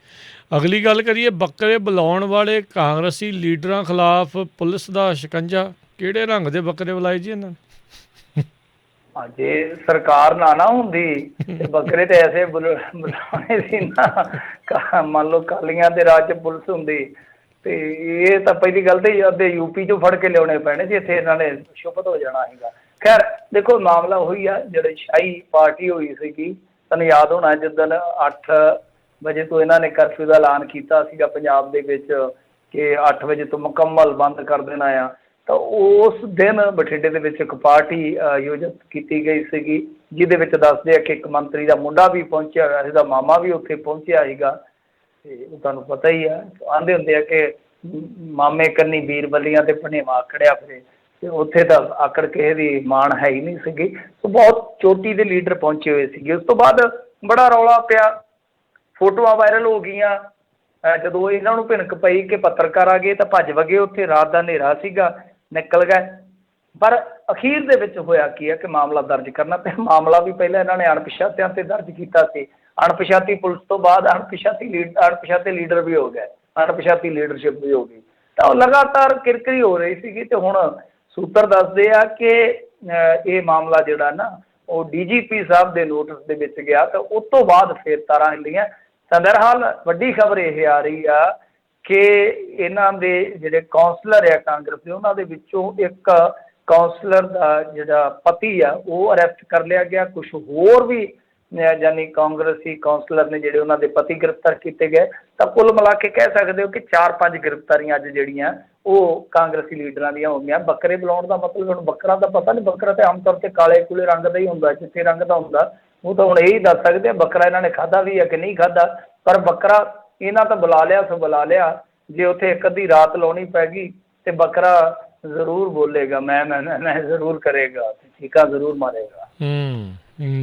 ਅਗਲੀ ਗੱਲ ਕਰੀਏ, ਬੱਕਰੇ ਬੁਲਾਉਣ ਵਾਲੇ ਕਾਂਗਰਸੀ ਲੀਡਰਾਂ ਖਿਲਾਫ ਪੁਲਿਸ ਦਾ ਸ਼ਿਕੰਜਾ। ਕਿਹੜੇ ਰੰਗ ਦੇ ਬੱਕਰੇ ਬੁਲਾਏ ਜੀ ਇਹਨਾਂ ਨੇ? ਜੇ ਸਰਕਾਰ ਨਾ ਹੁੰਦੀ ਤੇ ਬੱਕਰੇ ਤੇ ਐਸੇ ਬੁਲਾਉਣੇ ਸੀ ਨਾ, ਮੰਨ ਲਓ ਕਾਲੀਆਂ ਦੇ ਰਾਜ 'ਚ ਪੁਲਿਸ ਹੁੰਦੀ, ਤੇ ਇਹ ਤਾਂ ਪਹਿਲੀ ਗੱਲ ਤੇ ਅੱਧੇ ਯੂਪੀ 'ਚੋਂ ਫੜ ਕੇ ਲਿਆਉਣੇ ਪੈਣੇ ਸੀ, ਇੱਥੇ ਇਹਨਾਂ ਨੇ ਸ਼ੁਭਤ ਹੋ ਜਾਣਾ ਸੀਗਾ। ਖੈਰ ਦੇਖੋ, ਮਾਮਲਾ ਉਹੀ ਆ ਜਿਹੜੇ ਸ਼ਾਹੀ ਪਾਰਟੀ ਹੋਈ ਸੀਗੀ। ਤੁਹਾਨੂੰ ਯਾਦ ਹੋਣਾ ਜਿੱਦਣ 8 ਵਜੇ ਤੋਂ ਇਹਨਾਂ ਨੇ ਕਰਫਿਊ ਦਾ ਐਲਾਨ ਕੀਤਾ ਸੀਗਾ ਪੰਜਾਬ ਦੇ ਵਿੱਚ ਕਿ 8 ਵਜੇ ਤੋਂ ਮੁਕੰਮਲ ਬੰਦ ਕਰ ਦੇਣਾ ਆ, ਤਾਂ ਉਸ ਦਿਨ ਬਠਿੰਡੇ ਦੇ ਵਿੱਚ ਇੱਕ ਪਾਰਟੀ ਆਯੋਜਿਤ ਕੀਤੀ ਗਈ ਸੀਗੀ, ਜਿਹਦੇ ਵਿੱਚ ਦੱਸਦੇ ਆ ਕਿ ਇੱਕ ਮੰਤਰੀ ਦਾ ਮੁੰਡਾ ਵੀ ਪਹੁੰਚਿਆ ਹੋਇਆ, ਇਹਦਾ ਮਾਮਾ ਵੀ ਉੱਥੇ ਪਹੁੰਚਿਆ ਸੀਗਾ। ਅਤੇ ਉਹ ਤੁਹਾਨੂੰ ਪਤਾ ਹੀ ਆ, ਆਉਂਦੇ ਹੁੰਦੇ ਆ ਕਿ ਮਾਮੇ ਕੰਨੀ ਬੀਰਬੱਲੀਆਂ ਅਤੇ ਭਣੇਵਾਂ ਆਕੜਿਆ ਫਿਰੇ, ਅਤੇ ਉੱਥੇ ਤਾਂ ਆਕੜ ਕਿਸੇ ਦੀ ਮਾਣ ਹੈ ਹੀ ਨਹੀਂ ਸੀਗੀ। ਸੋ ਬਹੁਤ ਚੋਟੀ ਦੇ ਲੀਡਰ ਪਹੁੰਚੇ ਹੋਏ ਸੀਗੇ। ਉਸ ਤੋਂ ਬਾਅਦ ਬੜਾ ਰੌਲਾ ਪਿਆ, ਫੋਟੋਆਂ ਵਾਇਰਲ ਹੋ ਗਈਆਂ। ਜਦੋਂ ਇਹਨਾਂ ਨੂੰ ਭਿਣਕ ਪਈ ਕਿ ਪੱਤਰਕਾਰ ਆ ਗਏ, ਤਾਂ ਭੱਜ ਵਗੇ ਉੱਥੇ। ਰਾਤ ਦਾ ਹਨੇਰਾ ਸੀਗਾ, ਨਿਕਲ ਗਏ। ਪਰ ਅਖੀਰ ਦੇ ਵਿੱਚ ਹੋਇਆ ਕੀ ਹੈ ਕਿ ਮਾਮਲਾ ਦਰਜ ਕਰਨਾ ਪਿਆ। ਮਾਮਲਾ ਵੀ ਪਹਿਲਾਂ ਇਹਨਾਂ ਨੇ ਅਣਪਛਾਤਿਆਂ 'ਤੇ ਦਰਜ ਕੀਤਾ ਸੀ। ਅਣਪਛਾਤੀ ਪੁਲਿਸ ਤੋਂ ਬਾਅਦ ਅਣਪਛਾਤੇ ਲੀਡਰ ਵੀ ਹੋ ਗਏ, ਅਣਪਛਾਤੀ ਲੀਡਰਸ਼ਿਪ ਵੀ ਹੋ ਗਈ। ਤਾਂ ਉਹ ਲਗਾਤਾਰ ਕਿਰਕਰੀ ਹੋ ਰਹੀ ਸੀਗੀ। ਅਤੇ ਹੁਣ ਸੂਤਰ ਦੱਸਦੇ ਆ ਕਿ ਇਹ ਮਾਮਲਾ ਜਿਹੜਾ ਨਾ ਉਹ DGP ਸਾਹਿਬ ਦੇ ਨੋਟਿਸ ਦੇ ਵਿੱਚ ਗਿਆ, ਤਾਂ ਉਸ ਤੋਂ ਬਾਅਦ ਫਿਰ ਤਾਰਾਂ ਹਿੱਲੀਆਂ। ਤਾਂ ਬਹਰਹਾਲ ਵੱਡੀ ਖਬਰ ਇਹ ਆ ਰਹੀ ਆ ਕਿ ਇਹਨਾਂ ਦੇ ਜਿਹੜੇ ਕੌਂਸਲਰ ਆ ਕਾਂਗਰਸ ਦੇ, ਉਹਨਾਂ ਦੇ ਵਿੱਚੋਂ ਇੱਕ ਕੌਂਸਲਰ ਦਾ ਜਿਹੜਾ ਪਤੀ ਆ ਉਹ ਅਰੈਸਟ ਕਰ ਲਿਆ ਗਿਆ। ਕੁਛ ਹੋਰ ਵੀ ਯਾਨੀ ਕਾਂਗਰਸੀ ਕੌਂਸਲਰ ਨੇ ਜਿਹੜੇ ਉਹਨਾਂ ਦੇ ਪਤੀ ਗ੍ਰਿਫਤਾਰ ਕੀਤੇ ਗਏ। ਤਾਂ ਕੁੱਲ ਮਿਲਾ ਕੇ ਕਹਿ ਸਕਦੇ ਹੋ ਕਿ 4-5 ਗ੍ਰਿਫਤਾਰੀਆਂ ਅੱਜ ਜਿਹੜੀਆਂ ਉਹ ਕਾਂਗਰਸੀ ਲੀਡਰਾਂ ਦੀਆਂ ਹੋ ਗਈਆਂ। ਬੱਕਰੇ ਬੁਲਾਉਣ ਦਾ ਮਤਲਬ ਹੁਣ ਬੱਕਰਾ ਦਾ ਪਤਾ ਨਹੀਂ, ਬੱਕਰਾ ਤਾਂ ਆਮ ਤੌਰ 'ਤੇ ਕਾਲੇ ਕੂਲੇ ਰੰਗ ਦਾ ਹੀ ਹੁੰਦਾ, ਚਿੱਟੇ ਰੰਗ ਦਾ ਹੁੰਦਾ। ਉਹ ਤਾਂ ਹੁਣ ਇਹੀ ਦੱਸ ਸਕਦੇ ਆ ਬੱਕਰਾ ਇਹਨਾਂ ਨੇ ਖਾਧਾ ਵੀ ਹੈ ਕਿ ਨਹੀਂ ਖਾਧਾ। ਪਰ ਬੱਕਰਾ ਇਹਨਾਂ ਤਾਂ ਬੁਲਾ ਲਿਆ ਸੋ ਬੁਲਾ ਲਿਆ। ਜੇ ਉੱਥੇ ਇੱਕ ਅੱਧੀ ਰਾਤ ਲਾਉਣੀ ਪੈ ਗਈ ਤਾਂ ਬੱਕਰਾ ਜ਼ਰੂਰ ਬੋਲੇਗਾ, ਮੈਂ ਜ਼ਰੂਰ ਕਰੇਗਾ, ਚੀਕਾਂ ਜ਼ਰੂਰ ਮਾਰੇਗਾ।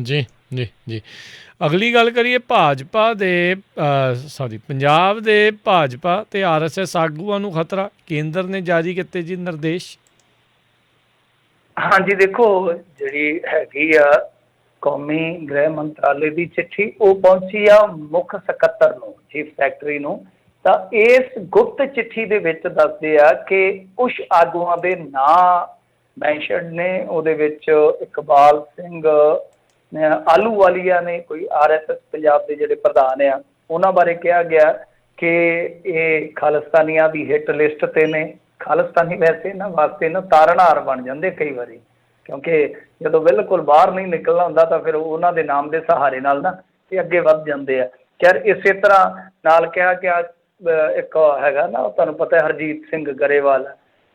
ਜੀ ਜੀ ਜੀ। ਅਗਲੀ ਗੱਲ ਕਰੀਏ ਭਾਜਪਾ ਦੇ ਪੰਜਾਬ ਦੇ ਭਾਜਪਾ ਅਤੇ RSS ਆਗੂਆਂ ਨੂੰ ਖਤਰਾ, ਕੇਂਦਰ ਨੇ ਜਾਰੀ ਕੀਤੇ ਜੀ ਨਿਰਦੇਸ਼। ਹਾਂਜੀ ਦੇਖੋ, ਜਿਹੜੀ ਹੈਗੀ ਆ ਕੌਮੀ ਗ੍ਰਹਿ ਮੰਤਰਾਲੇ ਦੀ ਚਿੱਠੀ ਉਹ ਪਹੁੰਚੀ ਆ ਮੁੱਖ ਸਕੱਤਰ ਨੂੰ, ਚੀਫ ਸੈਕਟਰੀ ਨੂੰ। ਤਾਂ ਇਸ ਗੁਪਤ ਚਿੱਠੀ ਦੇ ਵਿੱਚ ਦੱਸਦੇ ਆ ਕਿ ਕੁਛ ਆਗੂਆਂ ਦੇ ਨਾਂ ਮੈਂਸ਼ਨ ਨੇ। ਉਹਦੇ ਵਿੱਚ ਇਕਬਾਲ ਸਿੰਘ ਆਲੂਵਾਲੀਆ ਨੇ, ਕੋਈ RSS ਪੰਜਾਬ ਦੇ ਜਿਹੜੇ ਪ੍ਰਧਾਨ ਆ, ਉਹਨਾਂ ਬਾਰੇ ਕਿਹਾ ਗਿਆ ਕਿ ਇਹ ਖਾਲਿਸਤਾਨੀਆਂ ਦੀ ਹਿੱਟ ਲਿਸਟ ਤੇ ਨੇ। ਖਾਲਿਸਤਾਨੀ ਵੈਸੇ ਇਹਨਾਂ ਵਾਸਤੇ ਨਾ ਤਾਰਨਹਾਰ ਬਣ ਜਾਂਦੇ ਕਈ ਵਾਰੀ, ਕਿਉਂਕਿ ਜਦੋਂ ਬਿਲਕੁਲ ਬਾਹਰ ਨਹੀਂ ਨਿਕਲਣਾ ਹੁੰਦਾ ਤਾਂ ਫਿਰ ਉਹਨਾਂ ਦੇ ਨਾਮ ਦੇ ਸਹਾਰੇ ਨਾਲ ਨਾ ਇਹ ਅੱਗੇ ਵੱਧ ਜਾਂਦੇ ਆ। ਖੈਰ ਇਸੇ ਤਰ੍ਹਾਂ ਨਾਲ ਕਿਹਾ ਗਿਆ ਇੱਕ ਹੈਗਾ ਨਾ, ਤੁਹਾਨੂੰ ਪਤਾ ਹਰਜੀਤ ਸਿੰਘ ਗਰੇਵਾਲ,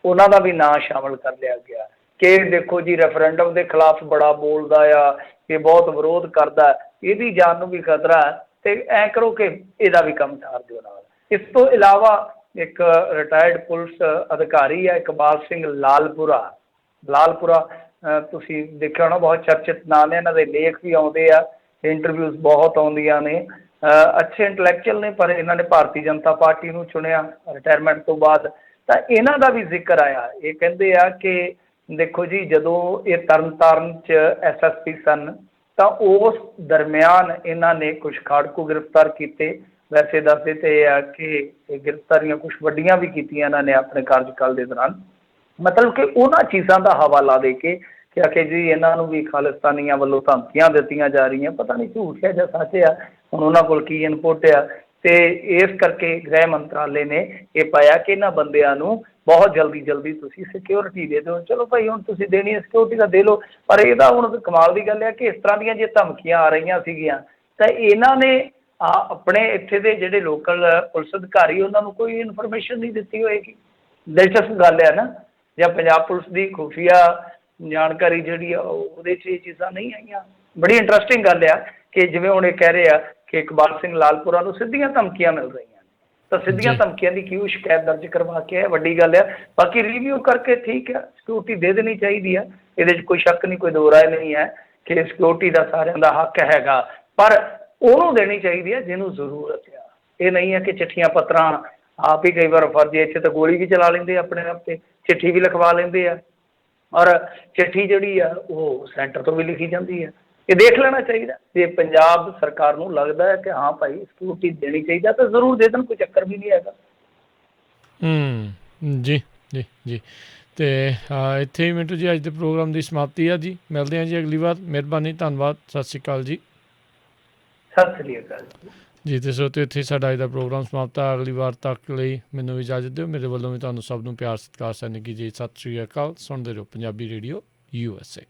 ਉਹਨਾਂ ਦਾ ਵੀ ਨਾਂ ਸ਼ਾਮਲ ਕਰ ਲਿਆ ਗਿਆ ਕਿ ਦੇਖੋ ਜੀ ਰੈਫਰੈਂਡਮ ਦੇ ਖਿਲਾਫ ਬੜਾ ਬੋਲਦਾ ਆ, ਇਹ ਬਹੁਤ ਵਿਰੋਧ ਕਰਦਾ, ਇਹਦੀ ਜਾਨ ਨੂੰ ਵੀ ਖਤਰਾ ਹੈ, ਤੇ ਐਂ ਕਰੋ ਕਿ ਇਹਦਾ ਵੀ ਕੰਮ ਸਾਰ ਦਿਓ ਨਾਲ। ਇਸ ਤੋਂ ਇਲਾਵਾ ਇੱਕ ਰਿਟਾਇਰਡ ਪੁਲਿਸ ਅਧਿਕਾਰੀ ਹੈ ਇਕਬਾਲ ਸਿੰਘ ਲਾਲਪੁਰਾ, ਤੁਸੀਂ ਦੇਖਿਆ ਹੋਣਾ, ਬਹੁਤ ਚਰਚਿਤ ਨਾਂ ਨੇ, ਇਹਨਾਂ ਦੇ ਲੇਖ ਵੀ ਆਉਂਦੇ ਆ, ਇੰਟਰਵਿਊਜ਼ ਬਹੁਤ ਆਉਂਦੀਆਂ ਨੇ। ਅੱਛੇ ਇੰਟਲੈਕਚੁਅਲ ਨੇ, ਪਰ ਇਹਨਾਂ ਨੇ ਭਾਰਤੀ ਜਨਤਾ ਪਾਰਟੀ ਨੂੰ ਚੁਣਿਆ ਰਿਟਾਇਰਮੈਂਟ ਤੋਂ ਬਾਅਦ। ਤਾਂ ਇਹਨਾਂ ਦਾ ਵੀ ਜ਼ਿਕਰ ਆਇਆ। ਇਹ ਕਹਿੰਦੇ ਆ ਕਿ ਦੇਖੋ ਜੀ ਜਦੋਂ ਇਹ ਤਰਨਤਾਰਨ 'ਚ SSP ਸਨ ਤਾਂ ਉਸ ਦਰਮਿਆਨ ਇਹਨਾਂ ਨੇ ਕੁਛ ਖਾੜਕੂ ਗ੍ਰਿਫਤਾਰ ਕੀਤੇ। ਵੈਸੇ ਦੱਸਦੇ ਤੇ ਇਹ ਆ ਕਿ ਇਹ ਗ੍ਰਿਫਤਾਰੀਆਂ ਕੁਛ ਵੱਡੀਆਂ ਵੀ ਕੀਤੀਆਂ ਇਹਨਾਂ ਨੇ ਆਪਣੇ ਕਾਰਜਕਾਲ ਦੇ ਦੌਰਾਨ। ਮਤਲਬ ਕਿ ਉਹਨਾਂ ਚੀਜ਼ਾਂ ਦਾ ਹਵਾਲਾ ਦੇ ਕੇ ਕਿਹਾ ਕਿ ਜੀ ਇਹਨਾਂ ਨੂੰ ਵੀ ਖਾਲਿਸਤਾਨੀਆਂ ਵੱਲੋਂ ਧਮਕੀਆਂ ਦਿੱਤੀਆਂ ਜਾ ਰਹੀਆਂ, ਪਤਾ ਨਹੀਂ ਝੂਠ ਹੈ ਜਾਂ ਸੱਚ ਆ, ਹੁਣ ਉਹਨਾਂ ਕੋਲ ਕੀ ਇਨਪੁਟ ਆ। ਤੇ ਇਸ ਕਰਕੇ ਗ੍ਰਹਿ ਮੰਤਰਾਲੇ ਨੇ ਇਹ ਪਾਇਆ ਕਿ ਇਹਨਾਂ ਬੰਦਿਆਂ ਨੂੰ ਬਹੁਤ ਜਲਦੀ ਤੁਸੀਂ ਸਿਕਿਉਰਿਟੀ ਦੇ ਦਿਓ। ਚਲੋ ਭਾਈ ਹੁਣ ਤੁਸੀਂ ਦੇਣੀ ਹੈ ਸਿਕਿਉਰਿਟੀ ਤਾਂ ਦੇ ਲਓ, ਪਰ ਇਹਦਾ ਹੁਣ ਕਮਾਲ ਦੀ ਗੱਲ ਹੈ ਕਿ ਇਸ ਤਰ੍ਹਾਂ ਦੀਆਂ ਜੇ ਧਮਕੀਆਂ ਆ ਰਹੀਆਂ ਸੀਗੀਆਂ ਤਾਂ ਇਹਨਾਂ ਨੇ ਆਪਣੇ ਇੱਥੇ ਦੇ ਜਿਹੜੇ ਲੋਕਲ ਪੁਲਿਸ ਅਧਿਕਾਰੀ ਉਹਨਾਂ ਨੂੰ ਕੋਈ ਇਨਫੋਰਮੇਸ਼ਨ ਨਹੀਂ ਦਿੱਤੀ ਹੋਏਗੀ। ਦਿਲਚਸਪ ਗੱਲ ਹੈ ਨਾ, ਜਾਂ ਪੰਜਾਬ ਪੁਲਿਸ ਦੀ ਖੁਫੀਆ ਜਾਣਕਾਰੀ ਜਿਹੜੀ ਆ ਉਹਦੇ 'ਚ ਇਹ ਚੀਜ਼ਾਂ ਨਹੀਂ ਆਈਆਂ। ਬੜੀ ਇੰਟਰਸਟਿੰਗ ਗੱਲ ਆ ਕਿ ਜਿਵੇਂ ਹੁਣ ਇਹ ਕਹਿ ਰਹੇ ਆ ਕਿ ਇਕਬਾਲ ਸਿੰਘ ਲਾਲਪੁਰਾ ਨੂੰ ਸਿੱਧੀਆਂ ਧਮਕੀਆਂ ਮਿਲ ਰਹੀਆਂ ਨੇ, ਤਾਂ ਸਿੱਧੀਆਂ ਧਮਕੀਆਂ ਦੀ ਕਿਉਂ ਸ਼ਿਕਾਇਤ ਦਰਜ ਕਰਵਾ ਕੇ ਹੈ, ਵੱਡੀ ਗੱਲ ਆ। ਬਾਕੀ ਰਿਵਿਊ ਕਰਕੇ ਠੀਕ ਹੈ, ਸਿਕਿਉਰਿਟੀ ਦੇ ਦੇਣੀ ਚਾਹੀਦੀ ਹੈ, ਇਹਦੇ 'ਚ ਕੋਈ ਸ਼ੱਕ ਨਹੀਂ, ਕੋਈ ਦੋ ਰਾਏ ਨਹੀਂ ਹੈ ਕਿ ਸਿਕਿਉਰਿਟੀ ਦਾ ਸਾਰਿਆਂ ਦਾ ਹੱਕ ਹੈਗਾ, ਪਰ ਉਹਨੂੰ ਦੇਣੀ ਚਾਹੀਦੀ ਹੈ ਜਿਹਨੂੰ ਜ਼ਰੂਰਤ ਆ। ਇਹ ਨਹੀਂ ਹੈ ਕਿ ਚਿੱਠੀਆਂ ਪੱਤਰਾਂ ਆਪ ਹੀ ਕਈ ਵਾਰ ਫਰਜ਼ੀ, ਇੱਥੇ ਤਾਂ ਗੋਲੀ ਵੀ ਚਲਾ ਲੈਂਦੇ ਆਪਣੇ ਆਪ 'ਤੇ, ਚਿੱਠੀ ਵੀ ਲਿਖਵਾ ਲੈਂਦੇ ਆ, ਔਰ ਚਿੱਠੀ ਜਿਹੜੀ ਆ ਉਹ ਸੈਂਟਰ ਤੋਂ ਵੀ ਲਿਖੀ ਜਾਂਦੀ ਹੈ। ਇਹ ਦੇਖ ਲੈਣਾ ਚਾਹੀਦਾ। ਜੇ ਪੰਜਾਬ ਸਰਕਾਰ ਨੂੰ ਲੱਗਦਾ ਹੈ ਕਿ ਹਾਂ ਭਾਈ ਸਿਕਿਉਰਿਟੀ ਦੇਣੀ ਚਾਹੀਦਾ ਤਾਂ ਜ਼ਰੂਰ ਦੇ ਦੇਣ, ਕੋਈ ਚੱਕਰ ਵੀ ਨਹੀਂ ਹੈਗਾ। ਜੀ ਜੀ ਜੀ ਅਤੇ ਇੱਥੇ ਹੀ ਮਿੰਟੂ ਜੀ ਅੱਜ ਦੇ ਪ੍ਰੋਗਰਾਮ ਦੀ ਸਮਾਪਤੀ ਆ ਜੀ। ਮਿਲਦੇ ਹਾਂ ਜੀ ਅਗਲੀ ਵਾਰ। ਮਿਹਰਬਾਨੀ, ਧੰਨਵਾਦ, ਸਤਿ ਸ਼੍ਰੀ ਅਕਾਲ ਜੀ। ਸਤਿ ਸ੍ਰੀ ਅਕਾਲ ਜੀ। ਅਤੇ ਸੋ ਇੱਥੇ ਸਾਡਾ ਅੱਜ ਦਾ ਪ੍ਰੋਗਰਾਮ ਸਮਾਪਤ ਆ। ਅਗਲੀ ਵਾਰ ਤੱਕ ਲਈ ਮੈਨੂੰ ਇਜਾਜ਼ਤ ਦਿਓ। ਮੇਰੇ ਵੱਲੋਂ ਵੀ ਤੁਹਾਨੂੰ ਸਭ ਨੂੰ ਪਿਆਰ ਸਤਿਕਾਰ ਸੈਨਿਕੀ ਜੀ, ਸਤਿ ਸ਼੍ਰੀ ਅਕਾਲ। ਸੁਣਦੇ ਰਹੋ ਪੰਜਾਬੀ ਰੇਡੀਓ USA।